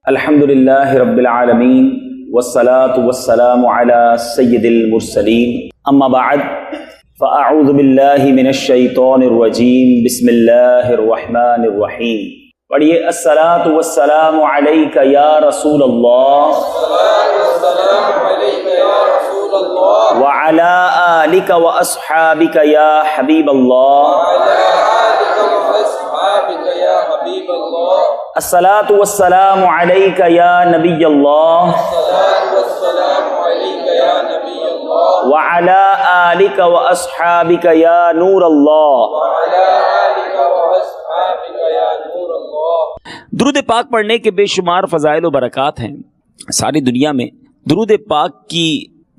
الحمدللہ رب العالمین والصلاة والسلام علی سید المرسلین اما بعد فاعوذ باللہ من الشیطان الرجیم بسم اللہ الرحمن الرحیم. پڑھیے الصلاة والسلام علیک یا رسول اللہ وعلی آلک واصحابک یا حبیب اللہ. الصلاة والسلام علیک یا نبی اللہ وعلی آلک واصحابک یا نور اللہ. درود پاک پڑھنے کے بے شمار فضائل و برکات ہیں. ساری دنیا میں درود پاک کی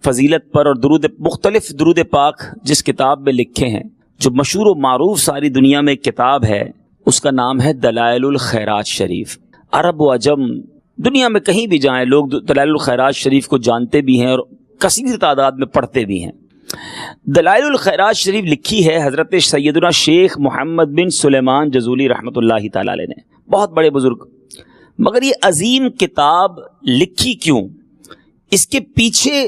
فضیلت پر اور مختلف درود پاک جس کتاب میں لکھے ہیں، جو مشہور و معروف ساری دنیا میں ایک کتاب ہے، اس کا نام ہے دلائل الخیرات شریف. عرب و عجم دنیا میں کہیں بھی جائیں لوگ دلائل الخیرات شریف کو جانتے بھی ہیں اور کثیر تعداد میں پڑھتے بھی ہیں. دلائل الخیرات شریف لکھی ہے حضرت سیدنا شیخ محمد بن سلیمان جزولی رحمۃ اللہ تعالی علیہ نے، بہت بڑے بزرگ. مگر یہ عظیم کتاب لکھی کیوں؟ اس کے پیچھے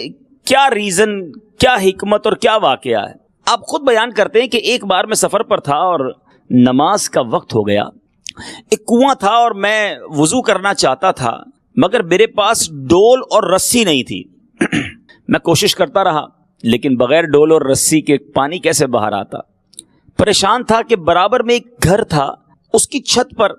کیا ریزن، کیا حکمت اور کیا واقعہ ہے؟ آپ خود بیان کرتے ہیں کہ ایک بار میں سفر پر تھا اور نماز کا وقت ہو گیا. ایک کنواں تھا اور میں وضو کرنا چاہتا تھا، مگر میرے پاس ڈول اور رسی نہیں تھی. میں کوشش کرتا رہا لیکن بغیر ڈول اور رسی کے پانی کیسے باہر آتا. پریشان تھا کہ برابر میں ایک گھر تھا، اس کی چھت پر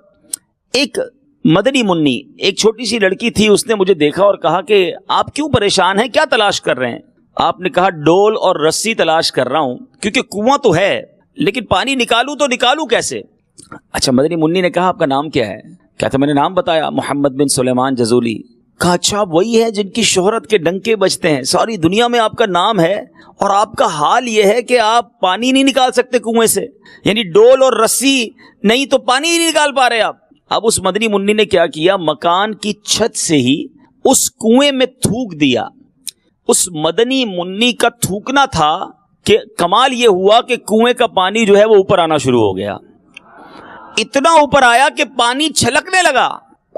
ایک مدنی منی، ایک چھوٹی سی لڑکی تھی. اس نے مجھے دیکھا اور کہا کہ آپ کیوں پریشان ہیں، کیا تلاش کر رہے ہیں؟ آپ نے کہا ڈول اور رسی تلاش کر رہا ہوں، کیونکہ کنواں تو ہے لیکن پانی نکالوں تو نکالوں کیسے؟ اچھا، مدنی منی نے کہا آپ کا نام کیا ہے؟ کہتا میں نے نام بتایا، محمد بن سلیمان جزولی. کہا اچھا وہی ہے جن کی شہرت کے ڈنکے بجتے ہیں، ساری دنیا میں آپ کا نام ہے اور آپ کا حال یہ ہے کہ آپ پانی نہیں نکال سکتے کنویں سے، یعنی ڈول اور رسی نہیں تو پانی ہی نہیں نکال پا رہے آپ. اب اس مدنی منی نے کیا کیا، مکان کی چھت سے ہی اس کنویں میں تھوک دیا. اس مدنی منی کا تھوکنا تھا کہ کمال یہ ہوا کہ کنویں کا پانی جو ہے وہ اوپر آنا شروع ہو گیا. اتنا اوپر آیا کہ پانی چھلکنے لگا.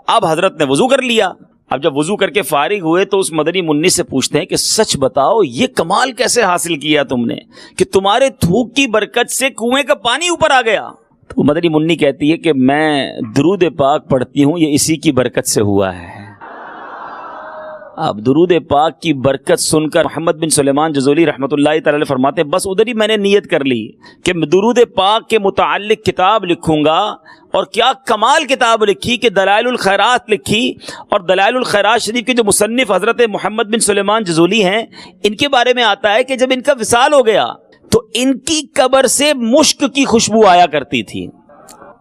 اب حضرت نے وضو کر لیا. اب جب وضو کر کے فارغ ہوئے تو اس مدنی منی سے پوچھتے ہیں کہ سچ بتاؤ یہ کمال کیسے حاصل کیا تم نے کہ تمہارے تھوک کی برکت سے کنویں کا پانی اوپر آ گیا؟ تو مدنی منی کہتی ہے کہ میں درود پاک پڑھتی ہوں، یہ اسی کی برکت سے ہوا ہے. اب درود پاک کی برکت سن کر محمد بن سلیمان جزولی رحمۃ اللہ تعالی فرماتے ہیں بس ادھر ہی میں نے نیت کر لی کہ میں درود پاک کے متعلق کتاب لکھوں گا. اور کیا کمال کتاب لکھی کہ دلائل الخیرات لکھی. اور دلائل الخیرات شریف کے جو مصنف حضرت محمد بن سلیمان جزولی ہیں، ان کے بارے میں آتا ہے کہ جب ان کا وصال ہو گیا تو ان کی قبر سے مشک کی خوشبو آیا کرتی تھی.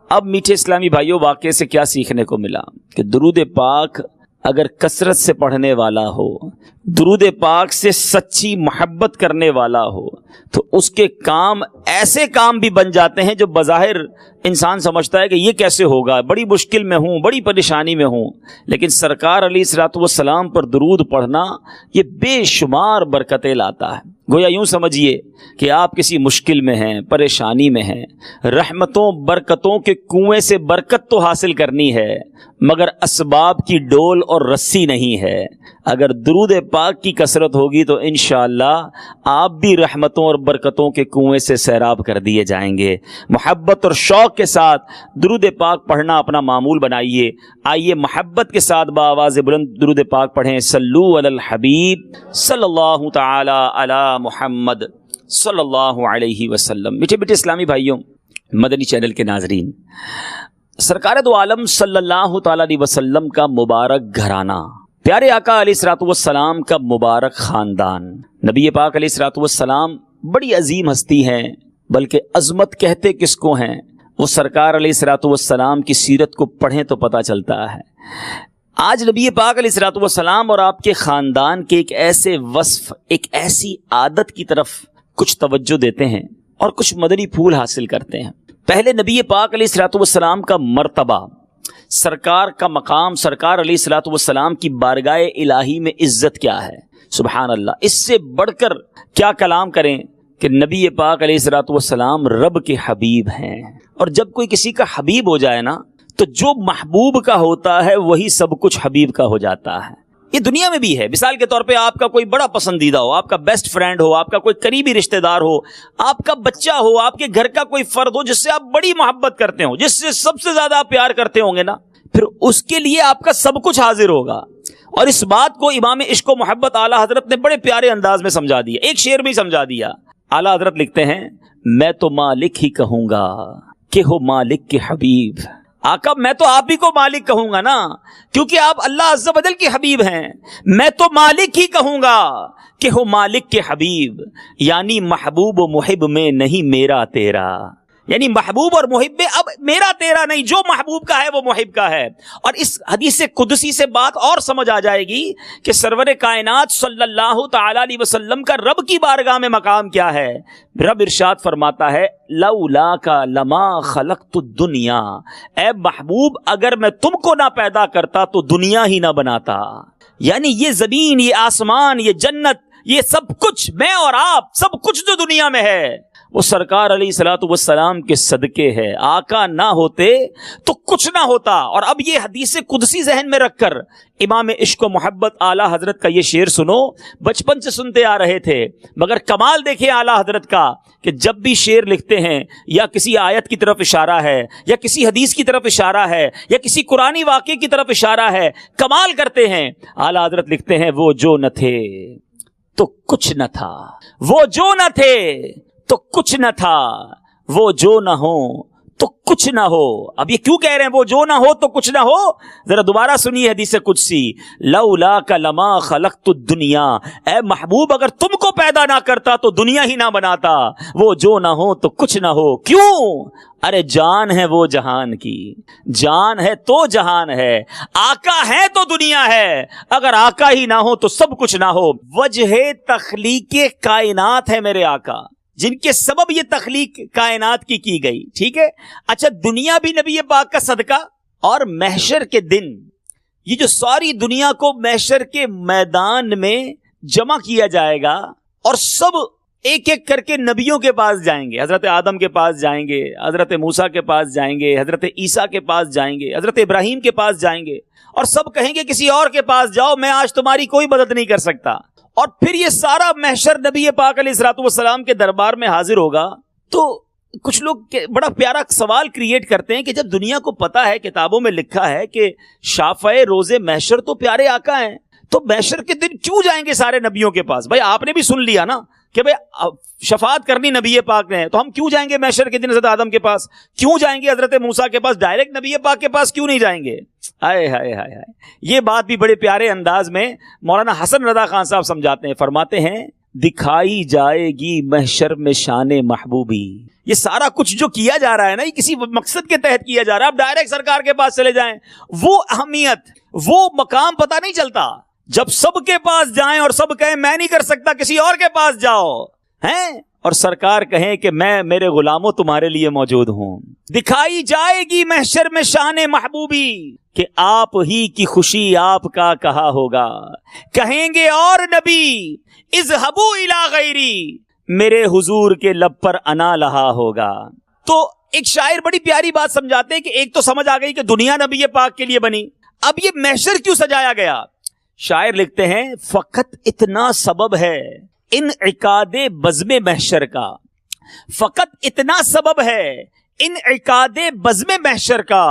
اب میٹھے اسلامی بھائیوں، واقعے سے کیا سیکھنے کو ملا کہ درود پاک اگر کثرت سے پڑھنے والا ہو، درود پاک سے سچی محبت کرنے والا ہو، تو اس کے کام ایسے کام بھی بن جاتے ہیں جو بظاہر انسان سمجھتا ہے کہ یہ کیسے ہوگا، بڑی مشکل میں ہوں، بڑی پریشانی میں ہوں. لیکن سرکار علیہ الصلوۃ والسلام پر درود پڑھنا یہ بے شمار برکتیں لاتا ہے. گویا یوں سمجھیے کہ آپ کسی مشکل میں ہیں، پریشانی میں ہیں، رحمتوں برکتوں کے کنویں سے برکت تو حاصل کرنی ہے مگر اسباب کی ڈول اور رسی نہیں ہے. اگر درود پاک کی کثرت ہوگی تو انشاءاللہ آپ بھی رحمتوں اور برکتوں کے کنویں سے سیراب کر دیے جائیں گے. محبت اور شوق کے ساتھ درود پاک پڑھنا اپنا معمول بنائیے. آئیے محبت کے ساتھ بآواز بلند درود پاک پڑھیں. صلو علی الحبیب صلی اللہ تعالی علی محمد صلی اللہ علیہ وسلم. میٹھے میٹھے اسلامی بھائیوں، مدنی چینل کے ناظرین، سرکار دو عالم صلی اللہ تعالی علیہ وسلم کا مبارک گھرانہ، پیارے آقا علیہ الصلوۃ والسلام کا مبارک خاندان، نبی پاک علیہ الصلوۃ والسلام بڑی عظیم ہستی ہیں، بلکہ عظمت کہتے کس کو ہیں وہ سرکار علیہ الصلوۃ والسلام کی سیرت کو پڑھیں تو پتہ چلتا ہے. آج نبی پاک علیہ الصلوۃ والسلام اور آپ کے خاندان کے ایک ایسے وصف، ایک ایسی عادت کی طرف کچھ توجہ دیتے ہیں اور کچھ مدنی پھول حاصل کرتے ہیں. پہلے نبی پاک علیہ الصلوۃ والسلام کا مرتبہ، سرکار کا مقام، سرکار علیہ الصلوۃ والسلام کی بارگاہ الہی میں عزت کیا ہے. سبحان اللہ، اس سے بڑھ کر کیا کلام کریں کہ نبی پاک علیہ الصلوۃ والسلام رب کے حبیب ہیں. اور جب کوئی کسی کا حبیب ہو جائے نا تو جو محبوب کا ہوتا ہے وہی سب کچھ حبیب کا ہو جاتا ہے. یہ دنیا میں بھی ہے. مثال کے طور پہ آپ کا کوئی بڑا پسندیدہ ہو, آپ کا بیسٹ فرینڈ ہو, آپ کا کوئی قریبی رشتہ دار ہو, آپ کا بچہ ہو, آپ کے گھر کا کوئی فرد ہو جس سے آپ بڑی محبت کرتے ہو, جس سے سب سے زیادہ آپ پیار کرتے ہوں گے نا, پھر اس کے لیے آپ کا سب کچھ حاضر ہوگا. اور اس بات کو امام عشق و محبت اعلیٰ حضرت نے بڑے پیارے انداز میں سمجھا دیا, ایک شعر میں ہی سمجھا دیا. اعلیٰ حضرت لکھتے ہیں, میں تو مالک ہی کہوں گا کہ ہو مالک کے حبیب. آقا میں تو آپ ہی کو مالک کہوں گا نا, کیونکہ آپ اللہ عز و جل کے حبیب ہیں. میں تو مالک ہی کہوں گا کہ ہو مالک کے حبیب, یعنی محبوب و محب میں نہیں میرا تیرا. یعنی محبوب اور محب میں اب میرا تیرا نہیں, جو محبوب کا ہے وہ محب کا ہے. اور اس حدیث قدسی سے بات اور سمجھ آ جائے گی کہ سرور کائنات صلی اللہ تعالی علیہ وسلم کا رب کی بارگاہ میں مقام کیا ہے. رب ارشاد فرماتا ہے, لولاک لما خلقت الدنیا, اے محبوب اگر میں تم کو نہ پیدا کرتا تو دنیا ہی نہ بناتا. یعنی یہ زمین, یہ آسمان, یہ جنت, یہ سب کچھ, میں اور آپ, سب کچھ جو دنیا میں ہے وہ سرکار علیہ الصلوۃ والسلام کے صدقے ہے. آقا نہ ہوتے تو کچھ نہ ہوتا. اور اب یہ حدیث قدسی ذہن میں رکھ کر امام عشق و محبت اعلیٰ حضرت کا یہ شعر سنو. بچپن سے سنتے آ رہے تھے, مگر کمال دیکھیں اعلیٰ حضرت کا کہ جب بھی شعر لکھتے ہیں یا کسی آیت کی طرف اشارہ ہے, یا کسی حدیث کی طرف اشارہ ہے, یا کسی قرآنی واقعے کی طرف اشارہ ہے, کمال کرتے ہیں. اعلیٰ حضرت لکھتے ہیں, وہ جو نہ تھے تو کچھ نہ تھا, وہ جو نہ تھے تو کچھ نہ تھا, وہ جو نہ ہو تو کچھ نہ ہو. اب یہ کیوں کہہ رہے ہیں وہ جو نہ ہو تو کچھ نہ ہو؟ ذرا دوبارہ سنیے حدیث قدسی, لولاک لما خلقت الدنیا, اے محبوب اگر تم کو پیدا نہ کرتا تو دنیا ہی نہ بناتا. وہ جو نہ ہو تو کچھ نہ ہو. کیوں؟ ارے جان ہے وہ جہان کی, جان ہے تو جہان ہے, آقا ہے تو دنیا ہے, اگر آقا ہی نہ ہو تو سب کچھ نہ ہو. وجہ تخلیق کائنات ہے میرے آقا, جن کے سبب یہ تخلیق کائنات کی گئی. ٹھیک ہے, اچھا دنیا بھی نبی پاک کا صدقہ. اور محشر کے دن یہ جو ساری دنیا کو محشر کے میدان میں جمع کیا جائے گا, اور سب ایک ایک کر کے نبیوں کے پاس جائیں گے. حضرت آدم کے پاس جائیں گے, حضرت موسیٰ کے پاس جائیں گے, حضرت عیسیٰ کے پاس جائیں گے, حضرت ابراہیم کے پاس جائیں گے, اور سب کہیں گے کسی اور کے پاس جاؤ, میں آج تمہاری کوئی مدد نہیں کر سکتا. اور پھر یہ سارا محشر نبی پاک علیہ الصلوۃ والسلام کے دربار میں حاضر ہوگا. تو کچھ لوگ بڑا پیارا سوال کریٹ کرتے ہیں کہ جب دنیا کو پتا ہے, کتابوں میں لکھا ہے کہ شافع روز محشر تو پیارے آقا ہیں, تو محشر کے دن کیوں جائیں گے سارے نبیوں کے پاس؟ بھائی آپ نے بھی سن لیا نا کہ بھائی شفاعت کرنی نبی پاک نے, تو ہم کیوں جائیں گے محشر کے دن حضرت آدم کے پاس؟ کیوں جائیں گے حضرت موسیٰ کے پاس؟ ڈائریکٹ نبی پاک کے پاس کیوں نہیں جائیں گے؟ ہائے ہائے ہائے ہائے. یہ بات بھی بڑے پیارے انداز میں مولانا حسن رضا خان صاحب سمجھاتے ہیں. فرماتے ہیں, دکھائی جائے گی محشر میں شان محبوبی. یہ سارا کچھ جو کیا جا رہا ہے نا, یہ کسی مقصد کے تحت کیا جا رہا ہے. اب ڈائریکٹ سرکار کے پاس چلے جائیں, وہ اہمیت, وہ مقام پتہ نہیں چلتا. جب سب کے پاس جائیں اور سب کہیں میں نہیں کر سکتا, کسی اور کے پاس جاؤ ہیں, اور سرکار کہیں کہ میں میرے غلاموں تمہارے لیے موجود ہوں. دکھائی جائے گی محشر میں شان محبوبی, کہ آپ ہی کی خوشی آپ کا کہا ہوگا. کہیں گے اور نبی اذهبوا الی غیری, میرے حضور کے لب پر انا لہا ہوگا. تو ایک شاعر بڑی پیاری بات سمجھاتے ہیں کہ ایک تو سمجھ آ گئی کہ دنیا نبی پاک کے لیے بنی, اب یہ محشر کیوں سجایا گیا؟ شاعر لکھتے ہیں, فقط اتنا سبب ہے انعقاد بزم محشر کا, فقط اتنا سبب ہے انعقاد بزم محشر کا,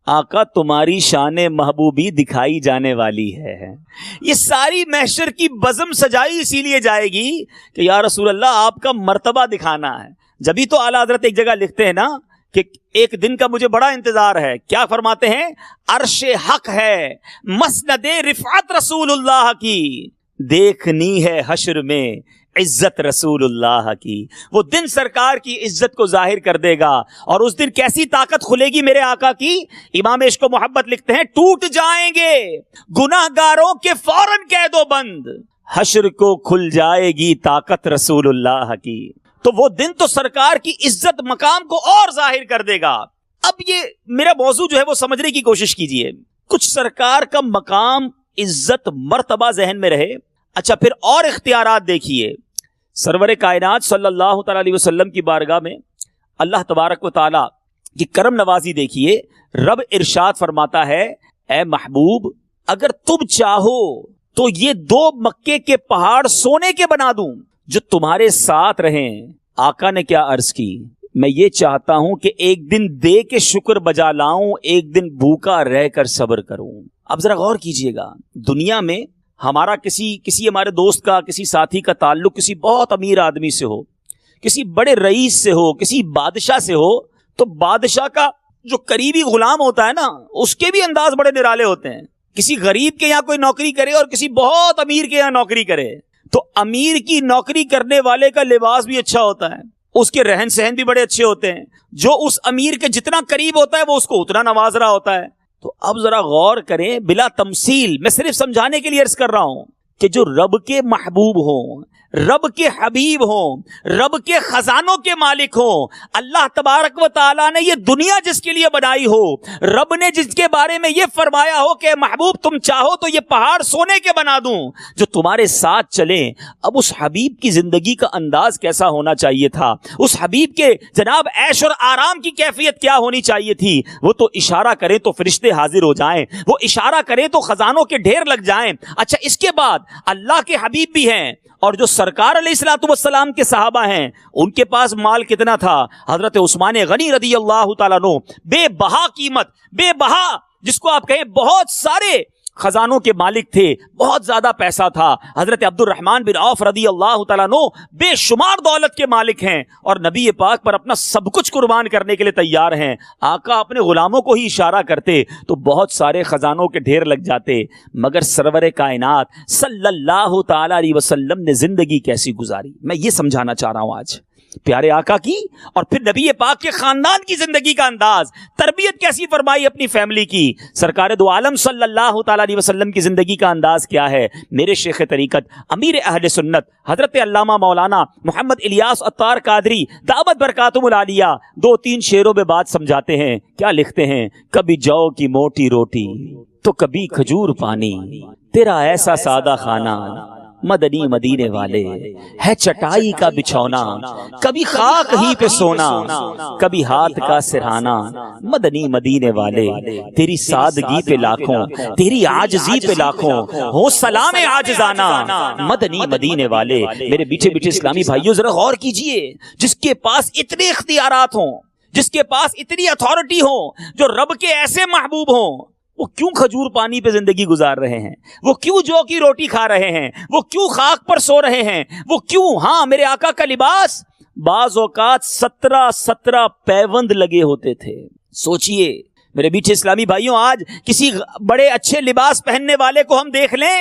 آقا تمہاری شان محبوبی دکھائی جانے والی ہے. یہ ساری محشر کی بزم سجائی اسی لیے جائے گی کہ یا رسول اللہ آپ کا مرتبہ دکھانا ہے. جبھی تو اعلیٰ حضرت ایک جگہ لکھتے ہیں نا کہ ایک دن کا مجھے بڑا انتظار ہے. کیا فرماتے ہیں؟ عرش حق ہے مسند رفعت رسول اللہ کی, دیکھنی ہے حشر میں عزت رسول اللہ کی. وہ دن سرکار کی عزت کو ظاہر کر دے گا, اور اس دن کیسی طاقت کھلے گی میرے آقا کی. امام عشق و محبت لکھتے ہیں, ٹوٹ جائیں گے گناہ گاروں کے فوراً قید و بند, حشر کو کھل جائے گی طاقت رسول اللہ کی. تو وہ دن تو سرکار کی عزت مقام کو اور ظاہر کر دے گا. اب یہ میرا موضوع جو ہے وہ سمجھنے کی کوشش کیجئے. کچھ سرکار کا مقام, عزت, مرتبہ ذہن میں رہے. اچھا پھر اور اختیارات دیکھیے. سرور کائنات صلی اللہ تعالی علیہ وسلم کی بارگاہ میں اللہ تبارک و تعالی کہ کرم نوازی دیکھیے، رب ارشاد فرماتا ہے اے محبوب اگر تم چاہو تو یہ 2 مکے کے پہاڑ سونے کے بنا دوں جو تمہارے ساتھ رہیں۔ آقا نے کیا عرض کی، میں یہ چاہتا ہوں کہ ایک دن دے کے شکر بجا لاؤں، ایک دن بھوکا رہ کر صبر کروں۔ اب ذرا غور کیجئے گا، دنیا میں ہمارا کسی ہمارے دوست کا، کسی ساتھی کا تعلق کسی بہت امیر آدمی سے ہو، کسی بڑے رئیس سے ہو، کسی بادشاہ سے ہو، تو بادشاہ کا جو قریبی غلام ہوتا ہے نا، اس کے بھی انداز بڑے نرالے ہوتے ہیں۔ کسی غریب کے یہاں کوئی نوکری کرے اور کسی بہت امیر کے یہاں نوکری کرے، تو امیر کی نوکری کرنے والے کا لباس بھی اچھا ہوتا ہے، اس کے رہن سہن بھی بڑے اچھے ہوتے ہیں، جو اس امیر کے جتنا قریب ہوتا ہے وہ اس کو اتنا نواز رہا ہوتا ہے۔ تو اب ذرا غور کریں، بلا تمثیل میں صرف سمجھانے کے لیے عرض کر رہا ہوں کہ جو رب کے محبوب ہوں، رب کے حبیب ہوں، رب کے خزانوں کے مالک ہوں، اللہ تبارک و تعالیٰ نے یہ دنیا جس کے لیے بنائی ہو، رب نے جس کے بارے میں یہ فرمایا ہو کہ محبوب تم چاہو تو یہ پہاڑ سونے کے بنا دوں جو تمہارے ساتھ چلیں۔ اب اس حبیب کی زندگی کا انداز کیسا ہونا چاہیے تھا، اس حبیب کے جناب عیش اور آرام کی کیفیت کیا ہونی چاہیے تھی؟ وہ تو اشارہ کریں تو فرشتے حاضر ہو جائیں، وہ اشارہ کریں تو خزانوں کے ڈھیر لگ جائیں۔ اچھا، اس کے بعد اللہ کے حبیب بھی ہیں، اور جو سرکار علیہ الصلوۃ والسلام کے صحابہ ہیں، ان کے پاس مال کتنا تھا؟ حضرت عثمان غنی رضی اللہ تعالیٰ عنہ، بے بہا قیمت، بے بہا جس کو آپ کہیں بہت سارے خزانوں کے مالک تھے، بہت زیادہ پیسہ تھا۔ حضرت عبد الرحمن بن عوف رضی اللہ تعالیٰ عنہ بے شمار دولت کے مالک ہیں، اور نبی پاک پر اپنا سب کچھ قربان کرنے کے لیے تیار ہیں۔ آقا اپنے غلاموں کو ہی اشارہ کرتے تو بہت سارے خزانوں کے ڈھیر لگ جاتے، مگر سرور کائنات صلی اللہ تعالیٰ علیہ وسلم نے زندگی کیسی گزاری، میں یہ سمجھانا چاہ رہا ہوں آج۔ پیارے آقا کی اور پھر نبی پاک کے خاندان کی زندگی کا انداز، تربیت کیسی فرمائی اپنی فیملی کی۔ سرکار دو عالم صلی اللہ تعالیٰ علیہ وسلم کی زندگی کا انداز کیا ہے؟ میرے شیخ طریقت امیر اہل سنت حضرت علامہ مولانا محمد الیاس عطار قادری دعوت برکاتہم العالیہ 2-3 شعروں میں بات سمجھاتے ہیں۔ کیا لکھتے ہیں؟ کبھی جو کی موٹی روٹی تو کبھی کھجور پانی، تیرا ایسا سادہ کھانا مدنی مدینے والے، ہے چٹائی کا بچھونا کبھی خاک ہی پہ سونا، کبھی ہاتھ کا سرہانا مدنی مدینے والے، تیری سادگی پہ لاکھوں، تیری عاجزی پہ لاکھوں، ہو سلام عاجزانہ مدنی مدینے والے۔ میرے بیٹھے بیٹھے اسلامی بھائیوں ذرا غور کیجئے، جس کے پاس اتنے اختیارات ہوں، جس کے پاس اتنی اتھارٹی ہو، جو رب کے ایسے محبوب ہوں، وہ کیوں کھجور پانی پہ زندگی گزار رہے ہیں؟ وہ کیوں جو کی روٹی کھا رہے ہیں؟ وہ کیوں خاک پر سو رہے ہیں؟ وہ کیوں؟ ہاں، میرے آقا کا لباس بعض اوقات 17 پیوند لگے ہوتے تھے۔ سوچئے میرے بیٹھے اسلامی بھائیوں، آج کسی بڑے اچھے لباس پہننے والے کو ہم دیکھ لیں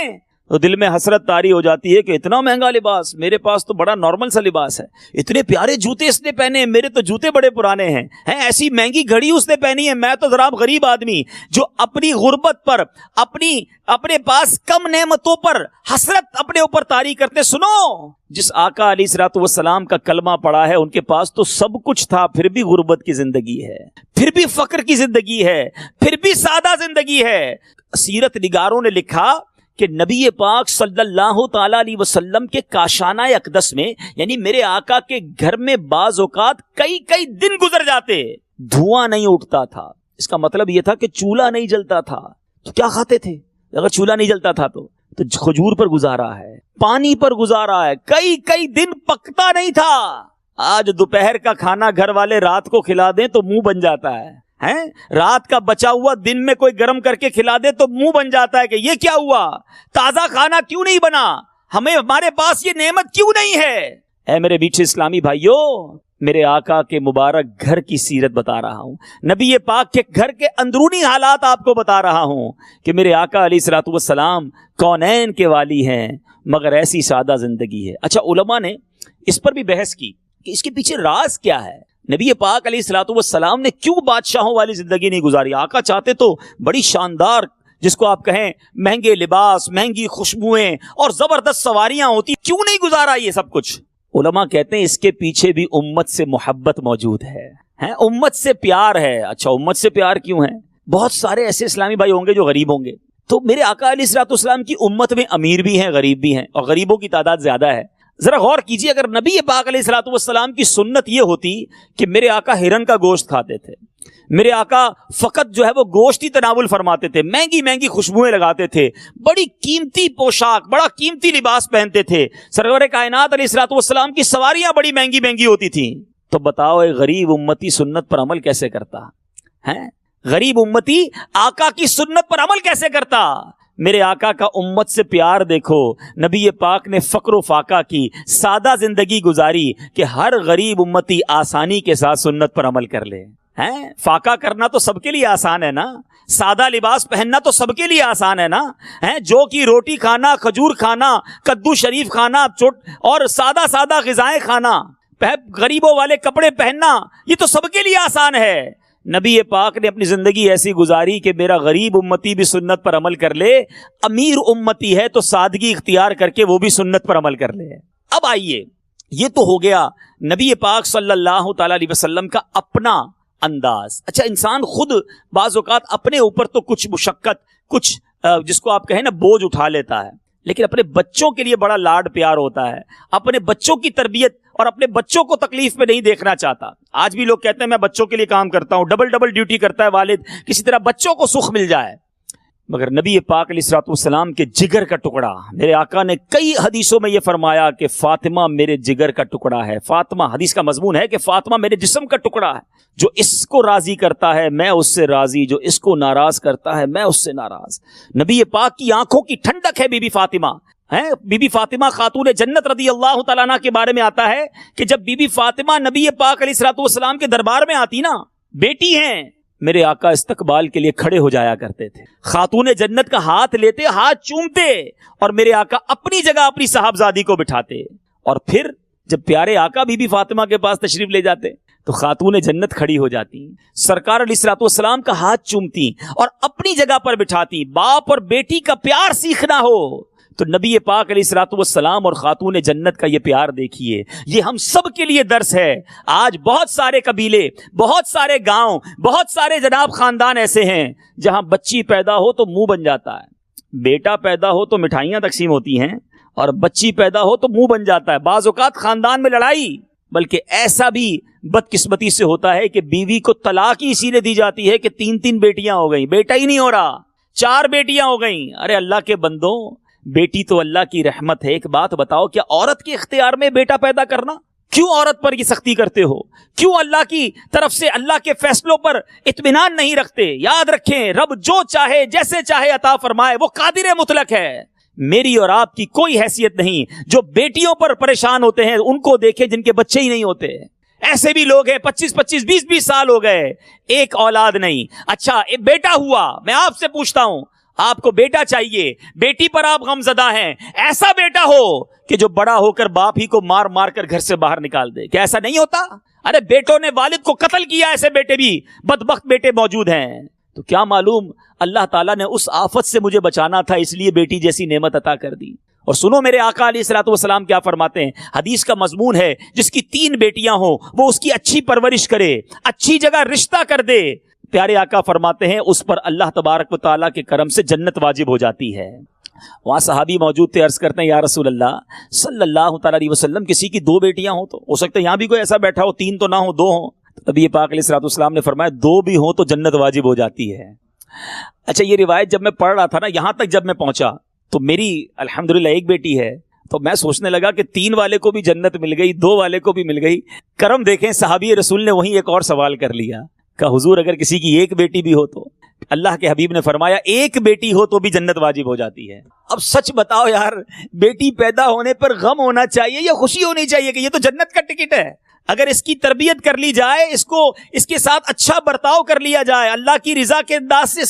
تو دل میں حسرت طاری ہو جاتی ہے کہ اتنا مہنگا لباس، میرے پاس تو بڑا نارمل سا لباس ہے۔ اتنے پیارے جوتے اس نے پہنے ہیں، میرے تو جوتے بڑے پرانے ہیں۔ ایسی مہنگی گھڑی اس نے پہنی ہے، میں تو ذرا غریب آدمی جو اپنی غربت پر، اپنے پاس کم نعمتوں پر حسرت اپنے اوپر طاری کرتے۔ سنو، جس آقا علیہ الصلوۃ والسلام کا کلمہ پڑا ہے، ان کے پاس تو سب کچھ تھا، پھر بھی غربت کی زندگی ہے، پھر بھی فقر کی زندگی ہے، پھر بھی سادہ زندگی ہے۔ سیرت نگاروں نے لکھا کہ نبی پاک صلی اللہ تعالیٰ علیہ وسلم کے کاشانہ اقدس میں، یعنی میرے آقا کے گھر میں بعض اوقات کئی دن گزر جاتے، دھواں نہیں اٹھتا تھا۔ اس کا مطلب یہ تھا کہ چولہا نہیں جلتا تھا۔ تو کیا کھاتے تھے اگر چولہا نہیں جلتا تھا؟ تو کھجور پر گزارا ہے، پانی پر گزارا ہے، کئی دن پکتا نہیں تھا۔ آج دوپہر کا کھانا گھر والے رات کو کھلا دیں تو منہ بن جاتا ہے، رات کا بچا ہوا دن میں کوئی گرم کر کے کھلا دے تو منہ بن جاتا ہے کہ یہ کیا ہوا، تازہ کھانا کیوں نہیں بنا، ہمارے پاس یہ نعمت کیوں نہیں ہے۔ اے میرے بیٹھے اسلامی بھائیوں، میرے آقا کے مبارک گھر کی سیرت بتا رہا ہوں، نبی پاک کے گھر کے اندرونی حالات آپ کو بتا رہا ہوں کہ میرے آقا علیہ الصلوۃ والسلام کونین کے والی ہیں، مگر ایسی سادہ زندگی ہے۔ اچھا، علماء نے اس پر بھی بحث کی کہ اس کے پیچھے راز کیا ہے، نبی پاک علیہ الصلوۃ والسلام نے کیوں بادشاہوں والی زندگی نہیں گزاری؟ آقا چاہتے تو بڑی شاندار، جس کو آپ کہیں مہنگے لباس، مہنگی خوشبوئیں اور زبردست سواریاں ہوتی، کیوں نہیں گزارا یہ سب کچھ؟ علماء کہتے ہیں اس کے پیچھے بھی امت سے محبت موجود ہے، امت سے پیار ہے۔ اچھا، امت سے پیار کیوں ہے؟ بہت سارے ایسے اسلامی بھائی ہوں گے جو غریب ہوں گے، تو میرے آقا علیہ الصلوۃ والسلام کی امت میں امیر بھی ہیں، غریب بھی ہیں، اور غریبوں کی تعداد زیادہ ہے۔ ذرا غور کیجیے، اگر نبی پاک علیہ الصلوۃ والسلام کی سنت یہ ہوتی کہ میرے آقا ہرن کا گوشت کھاتے تھے، میرے آقا فقط جو ہے وہ گوشت ہی تناول فرماتے تھے، مہنگی مہنگی خوشبوئیں لگاتے تھے، بڑی قیمتی پوشاک، بڑا قیمتی لباس پہنتے تھے، سرور کائنات علیہ الصلوۃ والسلام کی سواریاں بڑی مہنگی مہنگی ہوتی تھیں۔ تو بتاؤ ایک غریب امتی سنت پر عمل کیسے کرتا ہے؟ غریب امتی آقا کی سنت پر عمل کیسے کرتا؟ میرے آقا کا امت سے پیار دیکھو، نبی پاک نے فقر و فاقہ کی، سادہ زندگی گزاری کہ ہر غریب امتی آسانی کے ساتھ سنت پر عمل کر لے۔ فاقہ کرنا تو سب کے لیے آسان ہے نا، سادہ لباس پہننا تو سب کے لیے آسان ہے نا، جو کی روٹی کھانا، کھجور کھانا، کدو شریف کھانا اور سادہ سادہ غذائیں کھانا، غریبوں والے کپڑے پہننا، یہ تو سب کے لیے آسان ہے۔ نبی پاک نے اپنی زندگی ایسی گزاری کہ میرا غریب امتی بھی سنت پر عمل کر لے، امیر امتی ہے تو سادگی اختیار کر کے وہ بھی سنت پر عمل کر لے۔ اب آئیے، یہ تو ہو گیا نبی پاک صلی اللہ تعالی علیہ وسلم کا اپنا انداز۔ اچھا، انسان خود بعض اوقات اپنے اوپر تو کچھ مشقت، کچھ جس کو آپ کہیں نا بوجھ اٹھا لیتا ہے، لیکن اپنے بچوں کے لیے بڑا لاڈ پیار ہوتا ہے، اپنے بچوں کی تربیت اور اپنے بچوں کو تکلیف میں نہیں دیکھنا چاہتا۔ آج بھی لوگ کہتے ہیں میں بچوں کے لیے کام کرتا ہوں، ڈبل ڈیوٹی کرتا ہے والد، کسی طرح بچوں کو سکھ مل جائے۔ مگر نبی پاک علیہ الصلوۃ والسلام کے جگر کا ٹکڑا، میرے آقا نے کئی حدیثوں میں یہ فرمایا کہ فاطمہ میرے جگر کا ٹکڑا ہے۔ فاطمہ، حدیث کا مضمون ہے کہ فاطمہ میرے جسم کا ٹکڑا ہے، جو اس کو راضی کرتا ہے میں اس سے راضی، جو اس کو ناراض کرتا ہے میں اس سے ناراض۔ نبی پاک کی آنکھوں کی ٹھنڈک ہے بی بی فاطمہ۔ بی بی فاطمہ خاتون جنت رضی اللہ تعالیٰ عنہ کے بارے میں آتا ہے کہ جب بی بی فاطمہ نبی پاک علیہ الصلوۃ والسلام کے دربار میں آتی نا، بیٹی ہیں، میرے آقا استقبال کے لیے کھڑے ہو جایا کرتے تھے، خاتون جنت کا ہاتھ لیتے، ہاتھ چومتے، اور میرے آقا اپنی جگہ اپنی صاحبزادی کو بٹھاتے، اور پھر جب پیارے آقا بی بی فاطمہ کے پاس تشریف لے جاتے تو خاتون جنت کھڑی ہو جاتی، سرکار علیہ الصلوۃ والسلام کا ہاتھ چومتی اور اپنی جگہ پر بٹھاتی۔ باپ اور بیٹی کا پیار سیکھنا ہو تو نبی پاک علیہ الصلوۃ والسلام اور خاتون جنت کا یہ پیار دیکھیے، یہ ہم سب کے لیے درس ہے۔ آج بہت سارے قبیلے، بہت سارے گاؤں، بہت سارے جناب خاندان ایسے ہیں جہاں بچی پیدا ہو تو منہ بن جاتا ہے، بیٹا پیدا ہو تو مٹھائیاں تقسیم ہوتی ہیں، اور بچی پیدا ہو تو منہ بن جاتا ہے۔ بعض اوقات خاندان میں لڑائی، بلکہ ایسا بھی بدقسمتی سے ہوتا ہے کہ بیوی کو طلاق ہی اسی لیے دی جاتی ہے کہ 3 بیٹیاں ہو گئیں، بیٹا ہی نہیں ہو رہا، 4 بیٹیاں ہو گئیں۔ ارے اللہ کے بندوں، بیٹی تو اللہ کی رحمت ہے۔ ایک بات بتاؤ، کیا عورت کے اختیار میں بیٹا پیدا کرنا؟ کیوں عورت پر یہ سختی کرتے ہو؟ کیوں اللہ کی طرف سے اللہ کے فیصلوں پر اطمینان نہیں رکھتے؟ یاد رکھیں، رب جو چاہے جیسے چاہے عطا فرمائے، وہ قادر مطلق ہے۔ میری اور آپ کی کوئی حیثیت نہیں۔ جو بیٹیوں پر پریشان ہوتے ہیں ان کو دیکھیں جن کے بچے ہی نہیں ہوتے۔ ایسے بھی لوگ ہیں 25 20 سال ہو گئے، ایک اولاد نہیں۔ اچھا، بیٹا ہوا، میں آپ سے پوچھتا ہوں، آپ کو بیٹا چاہیے، بیٹی پر آپ غمزدہ ہیں، ایسا بیٹا ہو کہ جو بڑا ہو کر باپ ہی کو مار مار کر گھر سے باہر نکال دے، کیا ایسا نہیں ہوتا؟ ارے بیٹوں نے والد کو قتل کیا، ایسے بیٹے بھی بدبخت بیٹے موجود ہیں۔ تو کیا معلوم اللہ تعالیٰ نے اس آفت سے مجھے بچانا تھا، اس لیے بیٹی جیسی نعمت عطا کر دی۔ اور سنو میرے آقا علیہ الصلوۃ والسلام کیا فرماتے ہیں، حدیث کا مضمون ہے، جس کی 3 بیٹیاں ہوں وہ اس کی اچھی پرورش کرے، اچھی جگہ رشتہ کر دے۔ پیارے آقا فرماتے ہیں اس پر اللہ تبارک و تعالیٰ کے کرم سے جنت واجب ہو جاتی ہے۔ وہاں صحابی موجود تھے، عرض کرتے ہیں یا رسول اللہ صلی اللہ تعالیٰ علیہ وسلم، کسی کی 2 بیٹیاں ہوں تو ہو سکتا ہے یہاں بھی کوئی ایسا بیٹھا ہو 3 تو نہ ہو 2 ہوں۔ نبی پاک علیہ الصلوۃ والسلام نے فرمایا 2 بھی ہوں تو جنت واجب ہو جاتی ہے۔ اچھا، یہ روایت جب میں پڑھ رہا تھا نا، یہاں تک جب میں پہنچا تو میری الحمدللہ ایک بیٹی ہے، تو میں سوچنے لگا کہ 3 والے کو بھی جنت مل گئی، 2 والے کو بھی مل گئی۔ کرم دیکھیں، صحابی رسول نے وہیں ایک اور سوال کر لیا کہ حضور اگر کسی کی 1 بیٹی بھی ہو تو؟ اللہ کے حبیب نے فرمایا 1 بیٹی ہو تو بھی جنت واجب ہو جاتی ہے۔ اب سچ بتاؤ یار، بیٹی پیدا ہونے پر غم ہونا چاہیے یا خوشی ہونی چاہیے کہ یہ تو جنت کا ٹکٹ ہے؟ اگر اس کی تربیت کر لی جائے، اس کے ساتھ اچھا برتاؤ کر لیا جائے، اللہ کی رضا کے انداز سے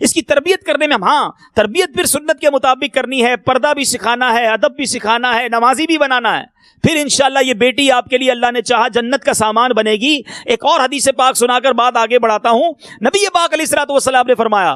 اس کی تربیت کرنے میں، ہاں تربیت پھر سنت کے مطابق کرنی ہے، پردہ بھی سکھانا ہے، ادب بھی سکھانا ہے، نمازی بھی بنانا ہے، پھر انشاءاللہ یہ بیٹی آپ کے لیے اللہ نے چاہا جنت کا سامان بنے گی۔ ایک اور حدیث پاک سنا کر بات آگے بڑھاتا ہوں۔ نبی پاک علیہ الصلوۃ والسلام نے فرمایا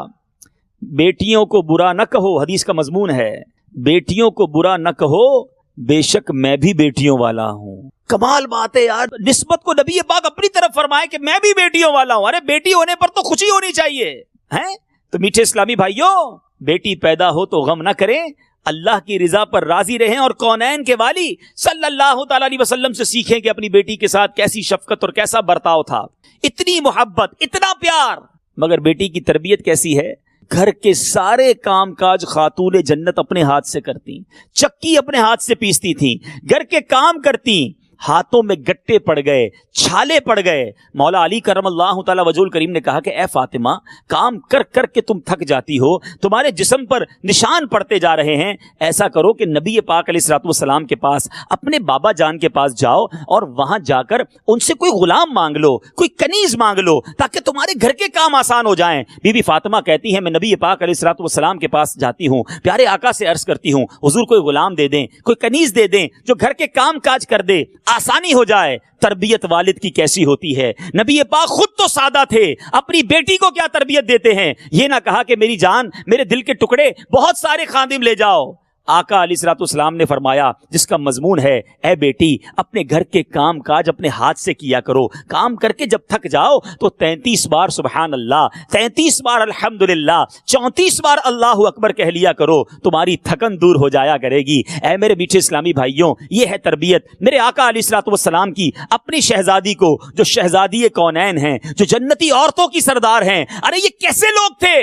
بیٹیوں کو برا نہ کہو، حدیث کا مضمون ہے، بیٹیوں کو برا نہ کہو، بے شک میں بھی بیٹیوں والا ہوں۔ کمال بات ہے یار، نسبت کو نبی پاک اپنی طرف فرمائے کہ میں بھی بیٹیوں والا ہوں۔ ارے بیٹی ہونے پر تو خوشی ہونی چاہیے، ہیں؟ تو میٹھے اسلامی بھائیوں، بیٹی پیدا ہو تو غم نہ کریں، اللہ کی رضا پر راضی رہیں اور کونین کے والی صلی اللہ تعالی علیہ وسلم سے سیکھیں کہ اپنی بیٹی کے ساتھ کیسی شفقت اور کیسا برتاؤ تھا، اتنی محبت، اتنا پیار۔ مگر بیٹی کی تربیت کیسی ہے؟ گھر کے سارے کام کاج خاتون جنت اپنے ہاتھ سے کرتی، چکی اپنے ہاتھ سے پیستی تھیں، گھر کے کام کرتی، ہاتھوں میں گٹے پڑ گئے، چھالے پڑ گئے۔ مولا علی کرم اللہ تعالی وجہ الکریم نے کہا کہ اے فاطمہ، کام کر کر کے تم تھک جاتی ہو، تمہارے جسم پر نشان پڑتے جا رہے ہیں، ایسا کرو کہ نبی پاک علیہ الصلوۃ والسلام کے پاس، اپنے بابا جان کے پاس جاؤ اور وہاں جا کر ان سے کوئی غلام مانگ لو، کوئی کنیز مانگ لو، تاکہ تمہارے گھر کے کام آسان ہو جائیں۔ بی بی فاطمہ کہتی ہیں میں نبی پاک علیہ الصلوۃ والسلام کے پاس جاتی ہوں، پیارے آقا سے عرض کرتی ہوں حضور کوئی غلام دے دیں، کوئی کنیز دے دیں جو گھر کے کام کاج کر دے، آسانی ہو جائے۔ تربیت والد کی کیسی ہوتی ہے؟ نبی پاک خود تو سادہ تھے، اپنی بیٹی کو کیا تربیت دیتے ہیں؟ یہ نہ کہا کہ میری جان، میرے دل کے ٹکڑے، بہت سارے خادم لے جاؤ۔ آقا علیہ الصلوۃ والسلام نے فرمایا جس کا مضمون ہے اے بیٹی اپنے گھر کے کام کاج اپنے ہاتھ سے کیا کرو، کام کر کے جب تھک جاؤ تو 33 بار سبحان اللہ، 33 بار الحمدللہ، 34 بار اللہ اکبر کہہ لیا کرو، تمہاری تھکن دور ہو جایا کرے گی۔ اے میرے میٹھے اسلامی بھائیوں، یہ ہے تربیت میرے آقا علیہ الصلوۃ والسلام کی اپنی شہزادی کو، جو شہزادی کونین ہیں، جو جنتی عورتوں کی سردار ہیں۔ ارے یہ کیسے لوگ تھے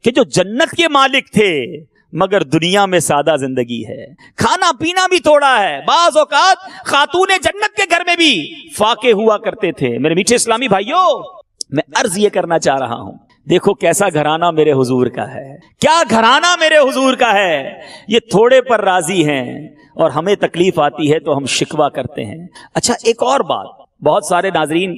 کہ جو جنت کے مالک تھے مگر دنیا میں سادہ زندگی ہے، کھانا پینا بھی تھوڑا ہے، بعض اوقات خاتون جنت کے گھر میں بھی فاقے ہوا کرتے تھے۔ میرے میٹھے اسلامی بھائیوں، میں عرض یہ کرنا چاہ رہا ہوں، دیکھو کیسا گھرانہ میرے حضور کا ہے، کیا گھرانہ میرے حضور کا ہے۔ یہ تھوڑے پر راضی ہیں اور ہمیں تکلیف آتی ہے تو ہم شکوہ کرتے ہیں۔ اچھا ایک اور بات، بہت سارے ناظرین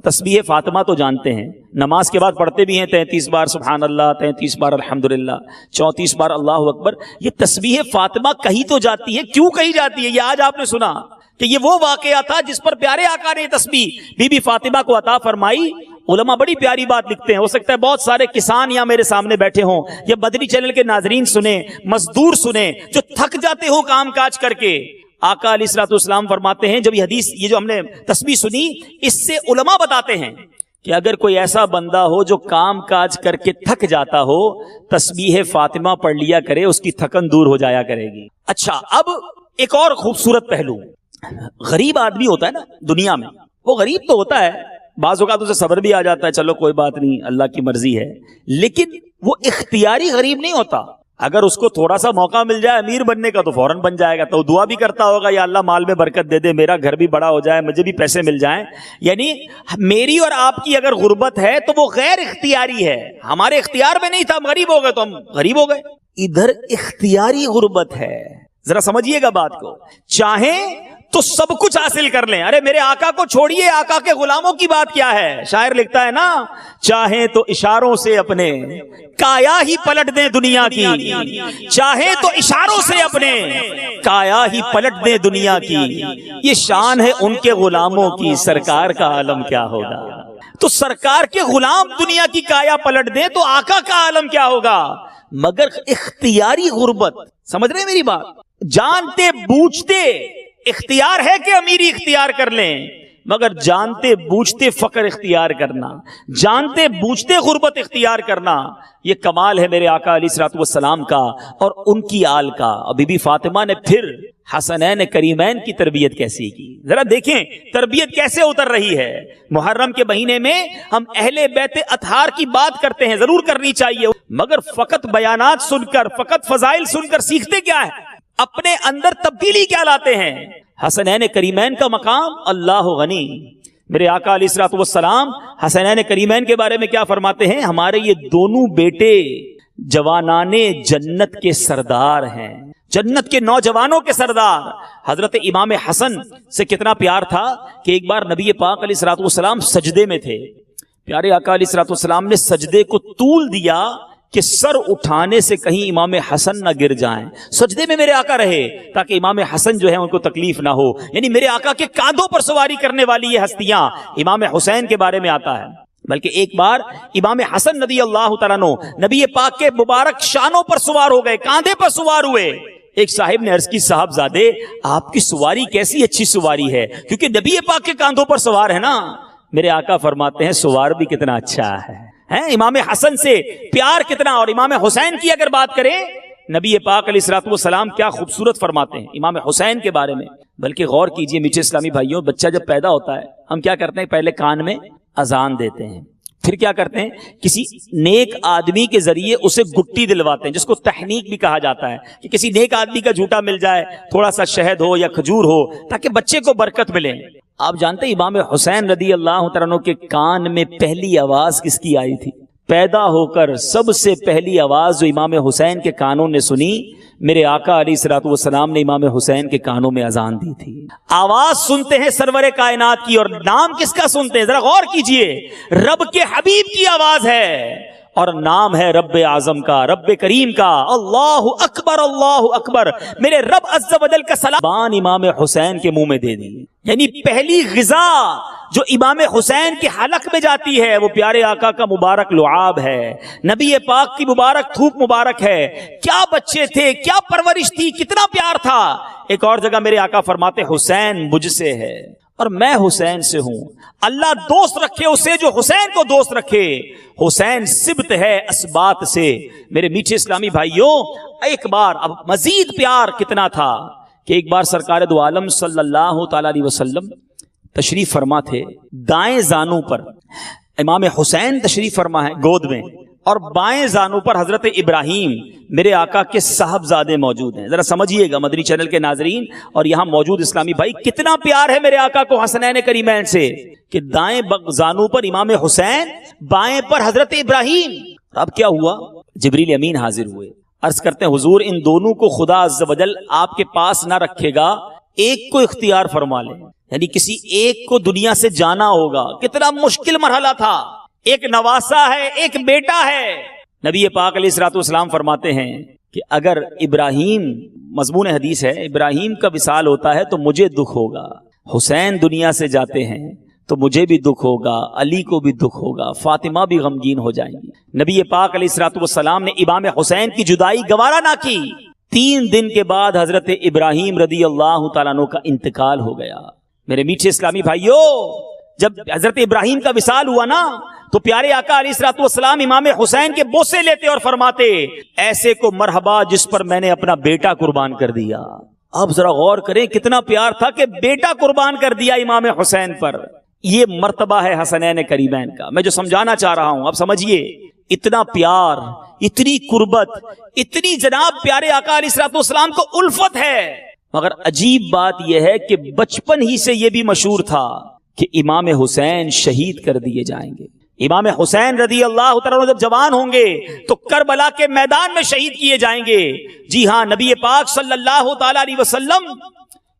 تسبیح فاطمہ تو جانتے ہیں، نماز کے بعد پڑھتے بھی ہیں 33 بار سبحان اللہ، 33 بار الحمدللہ، 34 بار اللہ اکبر۔ یہ تسبیح فاطمہ کہی تو جاتی ہے، کیوں کہی جاتی ہے؟ یہ آج آپ نے سنا کہ یہ وہ واقعہ تھا جس پر پیارے آقا نے تسبیح بی بی فاطمہ کو عطا فرمائی۔ علماء بڑی پیاری بات لکھتے ہیں، ہو سکتا ہے بہت سارے کسان یہاں میرے سامنے بیٹھے ہوں یا بدری چینل کے ناظرین سنیں، مزدور سنیں جو تھک جاتے ہو کام کاج کر کے۔ آقا علیہ الصلوۃ والسلام فرماتے ہیں، جب یہ حدیث، یہ جو ہم نے تسبیح سنی، اس سے علماء بتاتے ہیں کہ اگر کوئی ایسا بندہ ہو جو کام کاج کر کے تھک جاتا ہو، تسبیح فاطمہ پڑھ لیا کرے، اس کی تھکن دور ہو جایا کرے گی۔ اچھا اب ایک اور خوبصورت پہلو، غریب آدمی ہوتا ہے نا دنیا میں، وہ غریب تو ہوتا ہے، بعض اوقات اسے صبر بھی آ جاتا ہے، چلو کوئی بات نہیں اللہ کی مرضی ہے، لیکن وہ اختیاری غریب نہیں ہوتا۔ اگر اس کو تھوڑا سا موقع مل جائے امیر بننے کا تو فوراً بن جائے گا، تو دعا بھی کرتا ہوگا یا اللہ مال میں برکت دے دے، میرا گھر بھی بڑا ہو جائے، مجھے بھی پیسے مل جائیں۔ یعنی میری اور آپ کی اگر غربت ہے تو وہ غیر اختیاری ہے، ہمارے اختیار میں نہیں تھا، ہم غریب ہو گئے تو ہم غریب ہو گئے۔ ادھر اختیاری غربت ہے، ذرا سمجھیے گا بات کو، چاہیں تو سب کچھ حاصل کر لیں۔ ارے میرے آقا کو چھوڑیے، آقا کے غلاموں کی بات کیا ہے؟ شاعر لکھتا ہے نا، چاہیں تو اشاروں سے اپنے کایا ہی پلٹ دیں دنیا کی، چاہیں تو اشاروں سے اپنے کایا ہی پلٹ دیں دنیا کی، یہ شان ہے ان کے غلاموں کی، سرکار کا عالم کیا ہوگا۔ تو سرکار کے غلام دنیا کی کایا پلٹ دیں تو آقا کا عالم کیا ہوگا۔ مگر اختیاری غربت، سمجھ رہے ہیں میری بات؟ جانتے بوجھتے اختیار ہے کہ امیری اختیار کر لیں، مگر جانتے بوجھتے فقر اختیار کرنا، جانتے بوجھتے غربت اختیار کرنا، یہ کمال ہے میرے آقا علیہ الصلوۃ والسلام کا اور ان کی آل کا۔ بی بی فاطمہ نے پھر حسنین کریمین کی تربیت کیسی کی، ذرا دیکھیں تربیت کیسے اتر رہی ہے۔ محرم کے مہینے میں ہم اہل بیت اطہار کی بات کرتے ہیں، ضرور کرنی چاہیے، مگر فقط بیانات سن کر، فقط فضائل سن کر سیکھتے کیا ہے؟ اپنے اندر تبدیلی کیا لاتے ہیں؟ حسنین کریمین کا مقام اللہ غنی۔ میرے آقا علیہ الصلوۃ والسلام حسنین کریمین کے بارے میں کیا فرماتے ہیں؟ ہمارے یہ دونوں بیٹے جوانان جنت کے سردار ہیں، جنت کے نوجوانوں کے سردار۔ حضرت امام حسن سے کتنا پیار تھا کہ ایک بار نبی پاک علیہ الصلوۃ والسلام سجدے میں تھے، پیارے آقا علیہ الصلوۃ والسلام نے سجدے کو طول دیا کہ سر اٹھانے سے کہیں امام حسن نہ گر جائیں، سجدے میں میرے آقا رہے تاکہ امام حسن جو ہے ان کو تکلیف نہ ہو۔ یعنی میرے آقا کے کاندھوں پر سواری کرنے والی یہ ہستیاں، امام حسین کے بارے میں آتا ہے۔ بلکہ ایک بار امام حسن رضی اللہ تعالیٰ عنہ نبی پاک کے مبارک شانوں پر سوار ہو گئے، کاندھے پر سوار ہوئے۔ ایک صاحب نے عرض کی صاحبزادے آپ کی سواری کیسی اچھی سواری ہے، کیونکہ نبی پاک کے کاندھوں پر سوار ہے نا۔ میرے آقا فرماتے ہیں سوار بھی کتنا اچھا ہے، امام حسن سے پیار کتنا۔ اور امام حسین کی اگر بات کریں نبی پاک علیہ الصلوۃ والسلام کیا خوبصورت فرماتے ہیں امام حسین کے بارے میں. بلکہ غور کیجئے میٹھے اسلامی بھائیوں، بچہ جب پیدا ہوتا ہے ہم کیا کرتے ہیں؟ پہلے کان میں اذان دیتے ہیں، پھر کیا کرتے ہیں؟ کسی نیک آدمی کے ذریعے اسے گٹی دلواتے ہیں، جس کو تحنیک بھی کہا جاتا ہے، کہ کسی نیک آدمی کا جھوٹا مل جائے، تھوڑا سا شہد ہو یا کھجور ہو، تاکہ بچے کو برکت ملے. آپ جانتے ہیں امام حسین رضی اللہ تعالیٰ عنہ کے کان میں پہلی آواز کس کی آئی تھی؟ پیدا ہو کر سب سے پہلی آواز جو امام حسین کے کانوں نے سنی، میرے آقا علیہ الصلوۃ والسلام نے امام حسین کے کانوں میں اذان دی تھی. آواز سنتے ہیں سرور کائنات کی، اور نام کس کا سنتے ہیں؟ ذرا غور کیجئے، رب کے حبیب کی آواز ہے، اور نام ہے رب اعظم کا، رب کریم کا. اللہ اکبر، اللہ اکبر، میرے رب عز و جل کا سلام امام حسین کے منہ میں دے دی. یعنی پہلی غذا جو امام حسین کے حلق میں جاتی ہے وہ پیارے آقا کا مبارک لعاب ہے، نبی پاک کی مبارک تھوک مبارک ہے. کیا بچے تھے، کیا پرورش تھی، کتنا پیار تھا. ایک اور جگہ میرے آقا فرماتے حسین مجھ سے ہے اور میں حسین سے ہوں. اللہ دوست رکھے اسے جو حسین کو دوست رکھے. حسین سبت ہے اسبات سے. میرے میٹھے اسلامی بھائیوں، ایک بار اب مزید پیار کتنا تھا کہ ایک بار سرکار دو عالم صلی اللہ تعالی علیہ وسلم تشریف فرما تھے. دائیں زانوں پر امام حسین تشریف فرما ہے گود میں، اور بائیں زانوں پر حضرت ابراہیم میرے آقا کے صاحبزادے موجود ہیں. ذرا سمجھیے گا مدنی چینل کے ناظرین اور یہاں موجود اسلامی بھائی، کتنا پیار ہے میرے آقا کو حسنین کریمین سے، کہ دائیں زانوں پر امام حسین، بائیں پر حضرت ابراہیم. اب کیا ہوا؟ جبریل امین حاضر ہوئے، عرض کرتے ہیں حضور ان دونوں کو خدا عز و جل آپ کے پاس نہ رکھے گا، ایک کو اختیار فرما لیں. یعنی کسی ایک کو دنیا سے جانا ہوگا. کتنا مشکل مرحلہ تھا. ایک نواسا ہے، ایک بیٹا ہے. نبی پاک علیہ الصلوۃ والسلام فرماتے ہیں کہ اگر ابراہیم، مضمون حدیث ہے، ابراہیم کا وصال ہوتا ہے تو مجھے دکھ ہوگا، حسین دنیا سے جاتے ہیں تو مجھے بھی دکھ ہوگا، علی کو بھی دکھ ہوگا، فاطمہ بھی غمگین ہو جائیں گی. نبی پاک علیہ الصلوۃ والسلام نے امام حسین کی جدائی گوارا نہ کی. 3 دن کے بعد حضرت ابراہیم رضی اللہ تعالیٰ عنہ کا انتقال ہو گیا. میرے میٹھے اسلامی بھائیوں، جب حضرت ابراہیم کا وصال ہوا نا تو پیارے آقا علیہ الصلوۃ والسلام امام حسین کے بوسے لیتے اور فرماتے ایسے کو مرحبا جس پر میں نے اپنا بیٹا قربان کر دیا. اب ذرا غور کریں کتنا پیار تھا کہ بیٹا قربان کر دیا امام حسین پر. یہ مرتبہ ہے حسنین کریمین کا. میں جو سمجھانا چاہ رہا ہوں اب سمجھیے، اتنا پیار، اتنی قربت، اتنی جناب پیارے آقا علیہ الصلوۃ والسلام کو الفت ہے. مگر عجیب بات یہ ہے کہ بچپن ہی سے یہ بھی مشہور تھا کہ امام حسین شہید کر دیے جائیں گے. امام حسین رضی اللہ تعالیٰ جب جوان ہوں گے تو کربلا کے میدان میں شہید کیے جائیں گے. جی ہاں، نبی پاک صلی اللہ تعالیٰ علیہ وسلم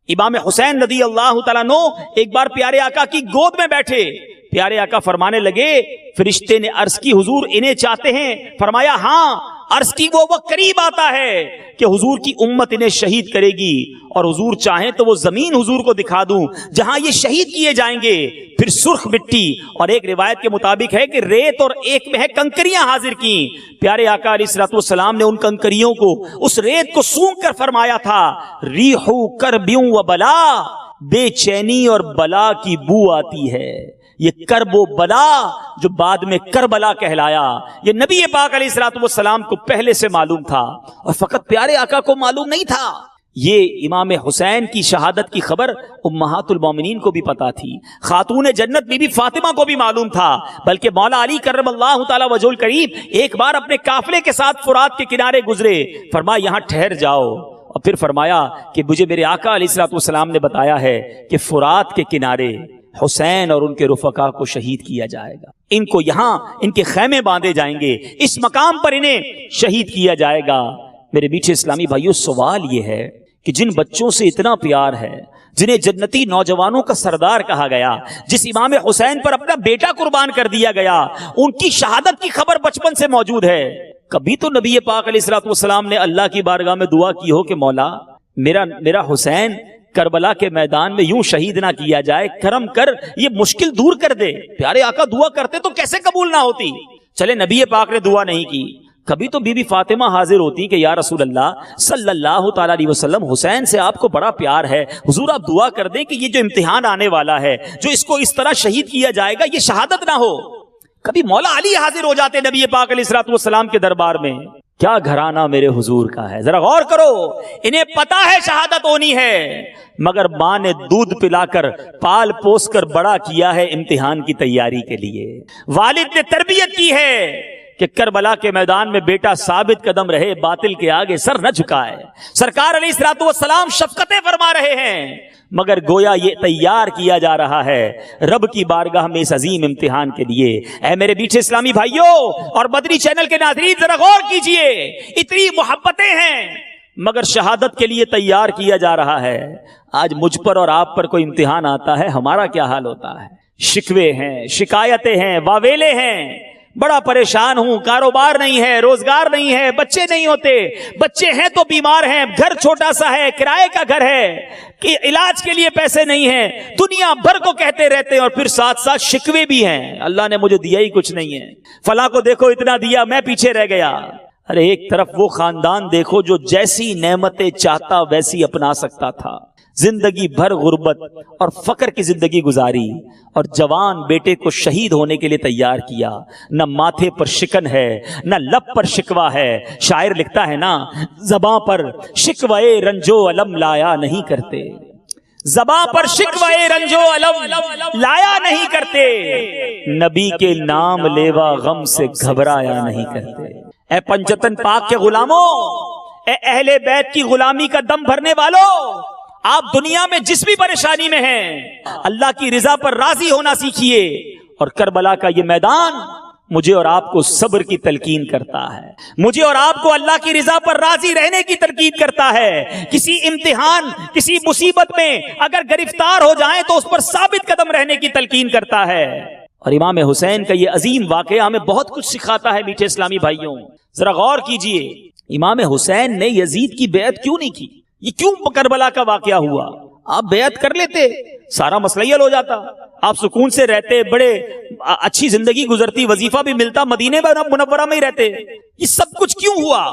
امام حسین رضی اللہ تعالیٰ عنہ ایک بار پیارے آقا کی گود میں بیٹھے. پیارے آقا فرمانے لگے، فرشتے نے عرض کی حضور انہیں چاہتے ہیں؟ فرمایا ہاں. عرض کی وہ وقت قریب آتا ہے کہ حضور کی امت انہیں شہید کرے گی، اور حضور چاہیں تو وہ زمین حضور کو دکھا دوں جہاں یہ شہید کیے جائیں گے. پھر سرخ مٹی، اور ایک روایت کے مطابق ہے کہ ریت اور ایک میں ہے کنکریاں حاضر کی. پیارے آقا علیہ الصلوۃ والسلام نے ان کنکریوں کو، اس ریت کو سونگ کر فرمایا تھا ریحو کربیوں و بلا، بے چینی اور بلا کی بو آتی ہے. یہ کرب و بلا جو بعد میں کربلا کہلایا، یہ نبی پاک علیہ الصلوۃ والسلام کو پہلے سے معلوم تھا، اور فقط پیارے آقا کو معلوم نہیں تھا. یہ امام حسین کی شہادت کی خبر امہات المومنین کو بھی پتا تھی، خاتون جنت بی بی فاطمہ کو بھی معلوم تھا. بلکہ مولا علی کرم اللہ تعالی وجہ الکریم ایک بار اپنے قافلے کے ساتھ فرات کے کنارے گزرے. فرمایا یہاں ٹھہر جاؤ، اور پھر فرمایا کہ مجھے میرے آقا علیہ الصلوۃ والسلام نے بتایا ہے کہ فرات کے کنارے حسین اور ان کے رفقا کو شہید کیا جائے گا. ان کو یہاں ان کے خیمے باندھے جائیں گے، اس مقام پر انہیں شہید کیا جائے گا. میرے میٹھے اسلامی بھائیوں، سوال یہ ہے کہ جن بچوں سے اتنا پیار ہے، جنہیں جنتی نوجوانوں کا سردار کہا گیا، جس امام حسین پر اپنا بیٹا قربان کر دیا گیا، ان کی شہادت کی خبر بچپن سے موجود ہے. کبھی تو نبی پاک علیہ الصلوۃ والسلام نے اللہ کی بارگاہ میں دعا کی ہو کہ مولا میرا حسین کربلا کے میدان میں یوں شہید نہ کیا جائے، کرم کر یہ مشکل دور کر دے. پیارے آقا دعا کرتے تو کیسے قبول نہ ہوتی. چلے نبی پاک نے دعا نہیں کی، کبھی تو بی بی فاطمہ حاضر ہوتی کہ یا رسول اللہ صلی اللہ تعالیٰ علیہ وسلم، حسین سے آپ کو بڑا پیار ہے، حضور آپ دعا کر دیں کہ یہ جو امتحان آنے والا ہے، جو اس کو اس طرح شہید کیا جائے گا، یہ شہادت نہ ہو. کبھی مولا علی حاضر ہو جاتے نبی پاک علیہ الصلوۃ والسلام کے دربار میں. کیا گھرانہ میرے حضور کا ہے. ذرا غور کرو, انہیں پتا ہے شہادت ہونی ہے, مگر ماں نے دودھ پلا کر پال پوس کر بڑا کیا ہے امتحان کی تیاری کے لیے. والد نے تربیت کی ہے کہ کربلا کے میدان میں بیٹا ثابت قدم رہے, باطل کے آگے سر نہ جھکائے. سرکار علیہ الصلوۃ والسلام شفقتیں فرما رہے ہیں, مگر گویا یہ تیار کیا جا رہا ہے رب کی بارگاہ میں اس عظیم امتحان کے لیے. اے میرے میٹھے اسلامی بھائیوں اور بدری چینل کے ناظرین, ذرا غور کیجئے, اتنی محبتیں ہیں مگر شہادت کے لیے تیار کیا جا رہا ہے. آج مجھ پر اور آپ پر کوئی امتحان آتا ہے, ہمارا کیا حال ہوتا ہے؟ شکوے ہیں, شکایتیں ہیں, واویلے ہیں, بڑا پریشان ہوں, کاروبار نہیں ہے, روزگار نہیں ہے, بچے نہیں ہوتے, بچے ہیں تو بیمار ہیں, گھر چھوٹا سا ہے, کرائے کا گھر ہے, کہ علاج کے لیے پیسے نہیں ہیں, دنیا بھر کو کہتے رہتے ہیں, اور پھر ساتھ ساتھ شکوے بھی ہیں, اللہ نے مجھے دیا ہی کچھ نہیں ہے, فلاں کو دیکھو اتنا دیا, میں پیچھے رہ گیا. ارے ایک طرف وہ خاندان دیکھو جو جیسی نعمتیں چاہتا ویسی اپنا سکتا تھا, زندگی بھر غربت اور فقر کی زندگی گزاری, اور جوان بیٹے کو شہید ہونے کے لیے تیار کیا. نہ ماتھے پر شکن ہے, نہ لب پر شکوا ہے. شاعر لکھتا ہے نا, زباں پر شکوے رنجو علم لایا نہیں کرتے, زباں پر شکوے رنجو علم لایا نہیں کرتے, نبی کے نام لیوا غم سے گھبرایا نہیں کرتے. اے پنجتن پاک کے غلاموں, اے اہل بیت کی غلامی کا دم بھرنے والوں, آپ دنیا میں جس بھی پریشانی میں ہیں اللہ کی رضا پر راضی ہونا سیکھیے. اور کربلا کا یہ میدان مجھے اور آپ کو صبر کی تلقین کرتا ہے, مجھے اور آپ کو اللہ کی رضا پر راضی رہنے کی تلقین کرتا ہے. کسی امتحان, کسی مصیبت میں اگر گرفتار ہو جائیں تو اس پر ثابت قدم رہنے کی تلقین کرتا ہے. اور امام حسین کا یہ عظیم واقعہ ہمیں بہت کچھ سکھاتا ہے. میٹھے اسلامی بھائیوں, ذرا غور کیجئے, امام حسین نے یزید کی بیعت کیوں نہیں کی؟ یہ کیوں کربلا کا واقعہ ہوا؟ آپ بیعت کر لیتے, سارا مسئلہ حل ہو جاتا, آپ سکون سے رہتے, بڑے اچھی زندگی گزرتی, وظیفہ بھی ملتا, مدینے منورہ میں ہی رہتے. یہ سب کچھ کیوں ہوا؟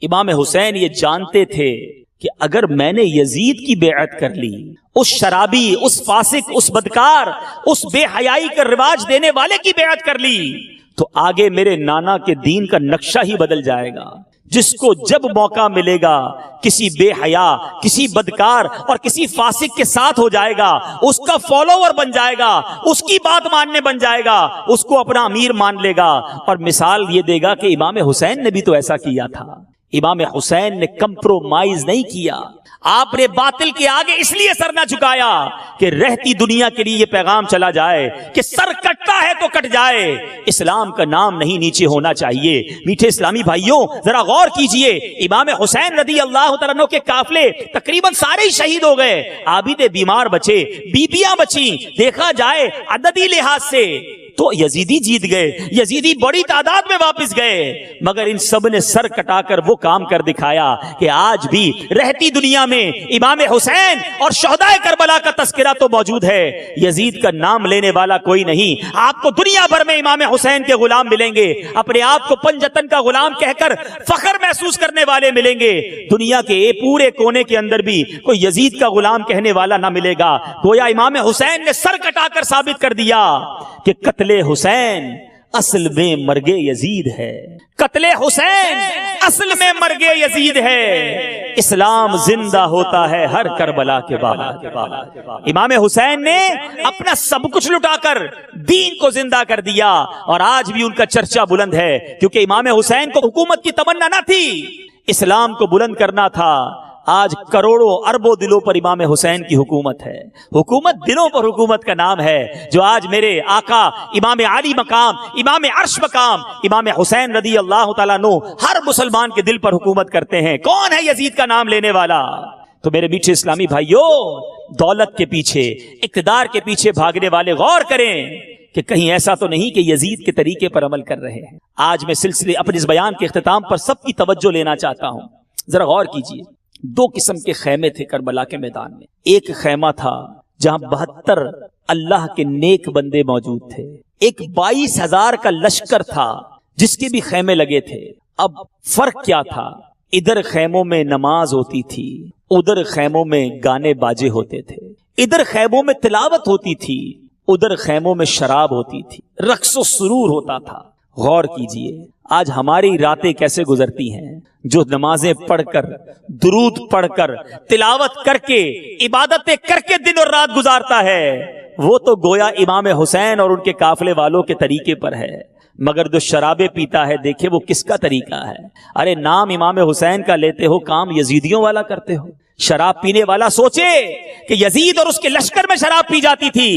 امام حسین یہ جانتے تھے کہ اگر میں نے یزید کی بیعت کر لی, اس شرابی, اس فاسق, اس بدکار, اس بے حیائی کا رواج دینے والے کی بیعت کر لی, تو آگے میرے نانا کے دین کا نقشہ ہی بدل جائے گا. جس کو جب موقع ملے گا کسی بے حیا, کسی بدکار اور کسی فاسق کے ساتھ ہو جائے گا, اس کا فالوور بن جائے گا, اس کی بات ماننے بن جائے گا, اس کو اپنا امیر مان لے گا. اور مثال یہ دے گا کہ امام حسین نے بھی تو ایسا کیا تھا. امام حسین نے کمپرومائز نہیں کیا, آپ نے باطل کے آگے اس لیے سر نہ جھکایا کہ رہتی دنیا کے لیے یہ پیغام چلا جائے کہ سر کٹتا ہے تو کٹ جائے, اسلام کا نام نہیں نیچے ہونا چاہیے. میٹھے اسلامی بھائیوں, ذرا غور کیجئے, امام حسین رضی اللہ تعالیٰ عنہ کے قافلے تقریباً سارے ہی شہید ہو گئے, عابد بیمار بچے, بیبیاں بچیں. دیکھا جائے عددی لحاظ سے تو یزیدی جیت گئے, یزیدی بڑی تعداد میں واپس گئے, مگر ان سب نے سر کٹا کر وہ کام کر دکھایا کہ آج بھی رہتی دنیا میں امام حسین اور شہداء کربلا کا تذکرہ تو موجود ہے, یزید کا نام لینے والا کوئی نہیں. آپ کو دنیا بھر میں امام حسین کے غلام ملیں گے, اپنے آپ کو پنجتن کا غلام کہہ کر فخر محسوس کرنے والے ملیں گے. دنیا کے پورے کونے کے اندر بھی کوئی یزید کا غلام کہنے والا نہ ملے گا. گویا امام حسین نے سر کٹا کر ثابت کر دیا کہ قتل حسین اصل میں مرگ یزید ہے, قتل حسین اصل میں مرگ یزید ہے. اسلام زندہ ہوتا ہے ہر کربلا کے بعد. امام حسین نے اپنا سب کچھ لٹا کر دین کو زندہ کر دیا, اور آج بھی ان کا چرچا بلند ہے, کیونکہ امام حسین کو حکومت کی تمنا نہ تھی, اسلام کو بلند کرنا تھا. آج کروڑوں اربوں دلوں پر امام حسین کی حکومت ہے. حکومت دلوں پر حکومت کا نام ہے, جو آج میرے آقا امام علی مقام, امام عرش مقام, امام حسین رضی اللہ تعالیٰ عنہ ہر مسلمان کے دل پر حکومت کرتے ہیں. کون ہے یزید کا نام لینے والا؟ تو میرے میٹھے اسلامی بھائیوں, دولت کے پیچھے, اقتدار کے پیچھے بھاگنے والے غور کریں کہ کہیں ایسا تو نہیں کہ یزید کے طریقے پر عمل کر رہے ہیں. آج میں سلسلے اپنے اس بیان کے اختتام پر سب کی توجہ لینا چاہتا ہوں. ذرا غور کیجئے, دو قسم کے خیمے تھے کربلا کے میدان میں. ایک خیمہ تھا جہاں 72 اللہ کے نیک بندے موجود تھے, ایک 22,000 کا لشکر تھا جس کے بھی خیمے لگے تھے. اب فرق کیا تھا؟ ادھر خیموں میں نماز ہوتی تھی, ادھر خیموں میں گانے باجے ہوتے تھے. ادھر خیموں میں تلاوت ہوتی تھی, ادھر خیموں میں شراب ہوتی تھی, رقص و سرور ہوتا تھا. غور کیجئے آج ہماری راتیں کیسے گزرتی ہیں. جو نمازیں پڑھ کر، درود پڑھ کر، تلاوت کر کے، عبادتیں کر کے دن اور رات گزارتا ہے، وہ تو گویا امام حسین اور ان کے قافلے والوں کے طریقے پر ہے. مگر جو شرابیں پیتا ہے دیکھے وہ کس کا طریقہ ہے. ارے نام امام حسین کا لیتے ہو، کام یزیدیوں والا کرتے ہو. شراب پینے والا سوچے کہ یزید اور اس کے لشکر میں شراب پی جاتی تھی،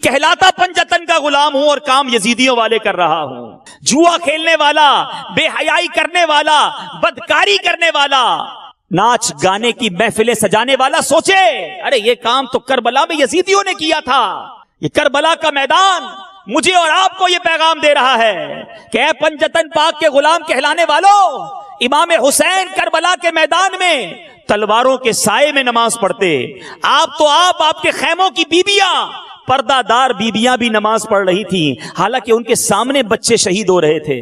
کہلاتا پنجتن کا غلام ہوں اور کام یزیدیوں والے کر رہا ہوں. جوا کھیلنے والا، بے حیائی کرنے والا، بدکاری کرنے والا، ناچ گانے کی محفلیں سجانے والا سوچے ارے یہ کام تو کربلا میں یزیدیوں نے کیا تھا. یہ کربلا کا میدان مجھے اور آپ کو یہ پیغام دے رہا ہے کہ اے پنجتن پاک کے غلام کہلانے والوں، امام حسین کربلا کے میدان میں تلواروں کے سائے میں نماز پڑھتے. آپ کے خیموں کی بیبیاں، پردہ دار بیبیاں بھی نماز پڑھ رہی تھیں، حالانکہ ان کے سامنے بچے شہید ہو رہے تھے.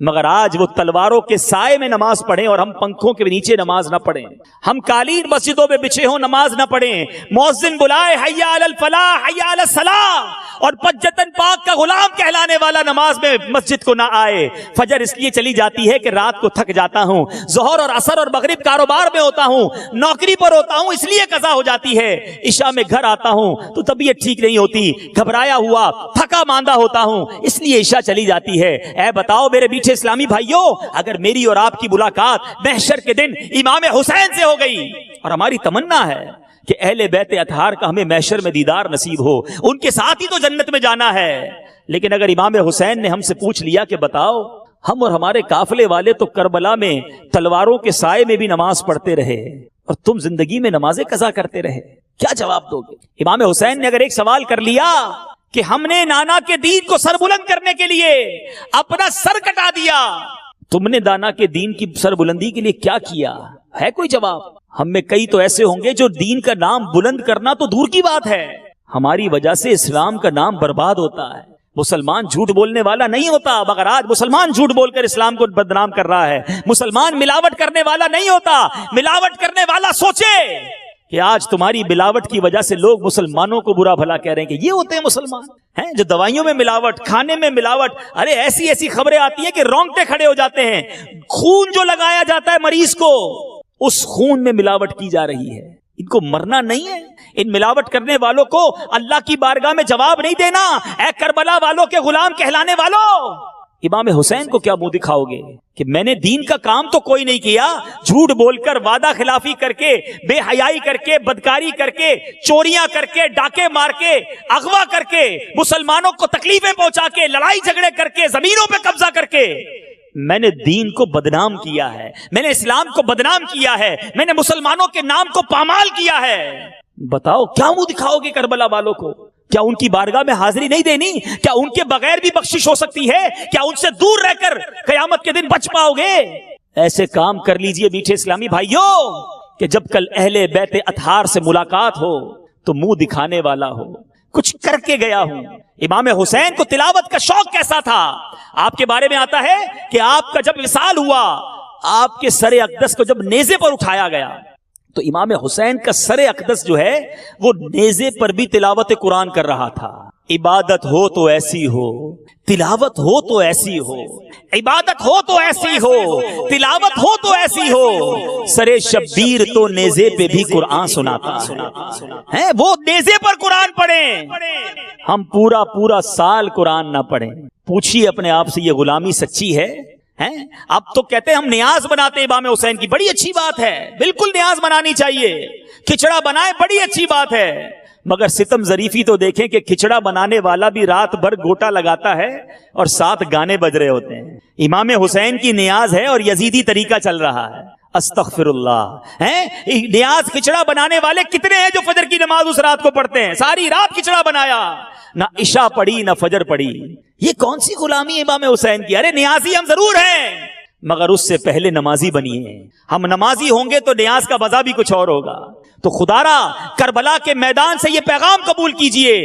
مگر آج وہ تلواروں کے سائے میں نماز پڑھیں اور ہم پنکھوں کے نیچے نماز نہ پڑھیں، ہم قالین مسجدوں میں بچھے ہوں نماز نہ پڑھیں، مؤذن بلائے حی علی الفلاح حی علی الصلاح اور پنجتن پاک کا غلام کہلانے والا نماز میں مسجد کو نہ آئے. فجر اس لیے چلی جاتی ہے کہ رات کو تھک جاتا ہوں، ظہر اور عصر اور مغرب کاروبار میں ہوتا ہوں، نوکری پر ہوتا ہوں اس لیے قضا ہو جاتی ہے. عشاء میں گھر آتا ہوں تو طبیعت ٹھیک نہیں ہوتی، گھبرایا ہوا تھکا ماندہ ہوتا ہوں اس لیے عشاء چلی جاتی ہے. اے بتاؤ میرے میٹھے اسلامی بھائیوں، اگر میری اور آپ کی ملاقات محشر کے دن امام حسین سے ہو گئی، اور ہماری تمنا ہے کہ اہل بیت اطہار کا ہمیں محشر میں دیدار نصیب ہو، ان کے ساتھ ہی تو جنت میں جانا ہے، لیکن اگر امام حسین نے ہم سے پوچھ لیا کہ بتاؤ ہم اور ہمارے قافلے والے تو کربلا میں تلواروں کے سائے میں بھی نماز پڑھتے رہے اور تم زندگی میں نمازیں قضا کرتے رہے، کیا جواب دو گے؟ امام حسین نے اگر ایک سوال کر لیا کہ ہم نے نانا کے دین کو سر بلند کرنے کے لیے اپنا سر کٹا دیا، تم نے نانا کے دین کی سر بلندی کے لیے کیا کیا؟ ہے کوئی جواب؟ ہم میں کئی تو ایسے ہوں گے جو دین کا نام بلند کرنا تو دور کی بات ہے، ہماری وجہ سے اسلام کا نام برباد ہوتا ہے. مسلمان جھوٹ بولنے والا نہیں ہوتا، مگر آج مسلمان جھوٹ بول کر اسلام کو بدنام کر رہا ہے. مسلمان ملاوٹ کرنے والا نہیں ہوتا، ملاوٹ کرنے والا سوچے کہ آج تمہاری ملاوٹ کی وجہ سے لوگ مسلمانوں کو برا بھلا کہہ رہے ہیں کہ یہ ہوتے ہیں مسلمان ہیں جو دوائیوں میں ملاوٹ، کھانے میں ملاوٹ. ارے ایسی ایسی خبریں آتی ہیں کہ رونگٹے کھڑے ہو جاتے ہیں. خون جو لگایا جاتا ہے مریض کو، اس خون میں ملاوٹ کی جا رہی ہے. ان کو مرنا نہیں ہے؟ ان ملاوٹ کرنے والوں کو اللہ کی بارگاہ میں جواب نہیں دینا؟ اے کربلا والوں کے غلام کہلانے والوں، امام حسین کو کیا منہ دکھاؤ گے کہ میں نے دین کا کام تو کوئی نہیں کیا، جھوٹ بول کر، وعدہ خلافی کر کے، بے حیائی کر کے، بدکاری کر کے، چوریاں کر کے، ڈاکے مار کے، اغوا کر کے، مسلمانوں کو تکلیفیں پہنچا کے، لڑائی جھگڑے کر کے، زمینوں پہ قبضہ کر کے میں نے دین کو بدنام کیا ہے، میں نے اسلام کو بدنام کیا ہے، میں نے مسلمانوں کے نام کو پامال کیا ہے. بتاؤ کیا منہ دکھاؤ گے کربلا والوں کو؟ کیا ان کی بارگاہ میں حاضری نہیں دینی؟ کیا ان کے بغیر بھی بخشش ہو سکتی ہے؟ کیا ان سے دور رہ کر قیامت کے دن بچ پاؤ گے؟ ایسے کام کر لیجئے میٹھے اسلامی بھائیوں کہ جب کل اہل بیت اطہار سے ملاقات ہو تو منہ دکھانے والا ہو. کچھ کر کے گیا ہوں. امام حسین کو تلاوت کا شوق کیسا تھا؟ آپ کے بارے میں آتا ہے کہ آپ کا جب وصال ہوا، آپ کے سر اقدس کو جب نیزے پر اٹھایا گیا تو امام حسین کا سر اقدس جو ہے وہ نیزے پر بھی تلاوت قرآن کر رہا تھا. عبادت ہو تو ایسی ہو، تلاوت ہو تو ایسی ہو، عبادت ہو تو ایسی ہو، تلاوت ہو تو ایسی ہو. سر شبیر تو نیزے پہ بھی قرآن سناتا ہے. وہ نیزے پر قرآن پڑھیں، ہم پورا سال قرآن نہ پڑھیں. پوچھیے اپنے آپ سے یہ غلامی سچی ہے؟ اب تو کہتے ہیں ہم نیاز بناتے ہیں امام حسین کی، بڑی اچھی بات ہے، بالکل نیاز بنانی چاہیے. کھچڑا بنائے، بڑی اچھی بات ہے، مگر ستم ظریفی تو دیکھیں کہ کھچڑا بنانے والا بھی رات بھر گوٹا لگاتا ہے اور ساتھ گانے بج رہے ہوتے ہیں. امام حسین کی نیاز ہے اور یزیدی طریقہ چل رہا ہے. استغفر اللہ. نیاز کھچڑا بنانے والے کتنے ہیں جو فجر کی نماز اس رات کو پڑھتے ہیں؟ ساری رات کھچڑا بنایا، نہ عشاء پڑھی نہ فجر پڑھی. یہ کون سی غلامی ہے امام حسین کی؟ ارے نیازی ہم ضرور ہیں مگر اس سے پہلے نمازی بنیے. ہم نمازی ہوں گے تو نیاز کا مزہ بھی کچھ اور ہوگا. تو خدا را کربلا کے میدان سے یہ پیغام قبول کیجئے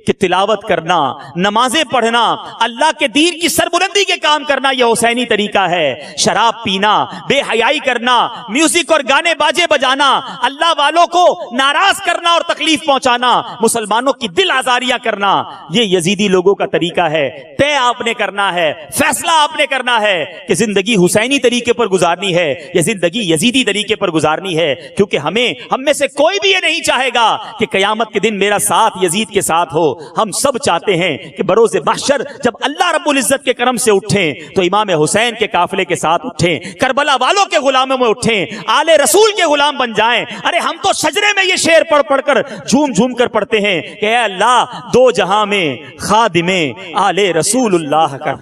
کہ تلاوت کرنا، نمازیں پڑھنا، اللہ کے دین کی سربلندی کے کام کرنا یہ حسینی طریقہ ہے۔ شراب پینا، بے حیائی کرنا، میوزک اور گانے باجے بجانا، اللہ والوں کو ناراض کرنا اور تکلیف پہنچانا، مسلمانوں کی دل آزاریاں کرنا، یہ یزیدی لوگوں کا طریقہ ہے۔ طے آپ نے کرنا ہے، فیصلہ آپ نے کرنا ہے کہ زندگی حسینی طریقے پر گزارنی ہے یا زندگی یزیدی طریقے پر گزارنی ہے، کیونکہ ہم میں سے کوئی بھی یہ نہیں چاہے گا کہ قیامت کے دن میرا ساتھ یزید کے ساتھ ہو۔ ہم سب چاہتے ہیں کہ بروز محشر جب اللہ رب العزت کے کرم سے اٹھیں تو امام حسین کے قافلے کے ساتھ اٹھیں، کربلا والوں کے غلاموں میں اٹھیں، آل رسول کے غلام بن جائیں۔ ارے ہم تو شجرے میں یہ شعر پڑھ پڑھ کر جھوم جھوم کر پڑھتے ہیں کہ اے اللہ دو جہاں میں خادم آل رسول اللہ کر،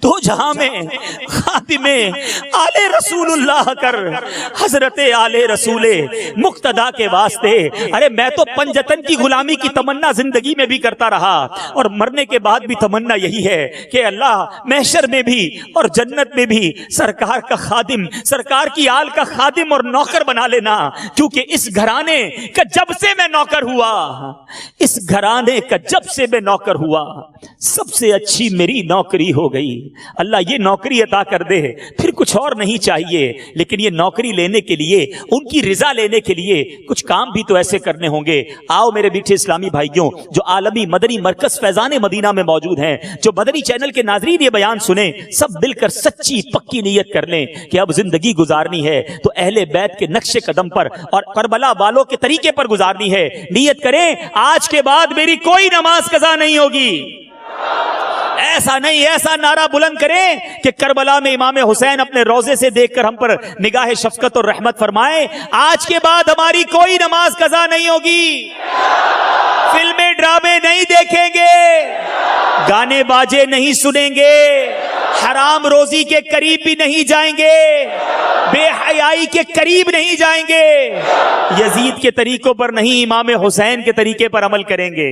دو جہاں میں خادم آل رسول اللہ کر، حضرت آل رسول مقتدا کے واسطے۔ ارے میں تو پنجتن کی غلامی کی تمنا زندگی میں بھی کرتا رہا اور مرنے کے بعد بھی تمنا یہی ہے کہ اللہ محشر میں بھی اور جنت میں بھی سرکار کا خادم، سرکار کی آل کا خادم اور نوکر بنا لینا، کیونکہ اس گھرانے کا جب سے میں نوکر ہوا، اس گھرانے کا جب سے میں نوکر ہوا، سب سے اچھی میری نوکری ہو گئی۔ اللہ یہ نوکری عطا کر دے، پھر کچھ اور نہیں چاہیے، لیکن یہ نوکری لینے کے لیے، ان کی رضا لینے کے لیے کچھ کام بھی تو ایسے کرنے ہوں گے۔ آؤ میرے میٹھے اسلامی بھائیوں، جو عالمی مدنی مرکز فیضان مدینہ میں موجود ہیں، جو مدنی چینل کے ناظرین یہ بیان سنیں، سب مل کر سچی پکی نیت کر لیں کہ اب زندگی گزارنی ہے تو اہل بیت کے نقش قدم پر اور کربلا والوں کے طریقے پر گزارنی ہے۔ نیت کریں آج کے بعد میری کوئی نماز قضا نہیں ہوگی۔ ایسا نہیں، ایسا نعرہ بلند کریں کہ کربلا میں امام حسین اپنے روضے سے دیکھ کر ہم پر نگاہ شفقت اور رحمت فرمائے، آج کے بعد ہماری کوئی نماز قضا نہیں ہوگی، فلمیں ڈرامے نہیں دیکھیں گے، گانے باجے نہیں سنیں گے، حرام روزی کے قریب بھی نہیں جائیں گے، بے حیائی کے قریب نہیں جائیں گے، یزید کے طریقوں پر نہیں، امام حسین کے طریقے پر عمل کریں گے۔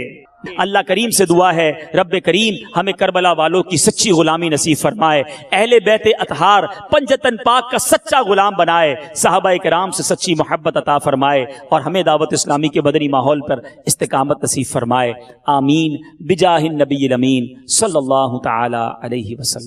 اللہ کریم سے دعا ہے رب کریم ہمیں کربلا والوں کی سچی غلامی نصیب فرمائے، اہل بیت اطہار پنجتن پاک کا سچا غلام بنائے، صحابہ کرام سے سچی محبت عطا فرمائے اور ہمیں دعوت اسلامی کے مدنی ماحول پر استقامت نصیب فرمائے۔ آمین بجاہ النبی الامین صلی اللہ تعالی علیہ وسلم۔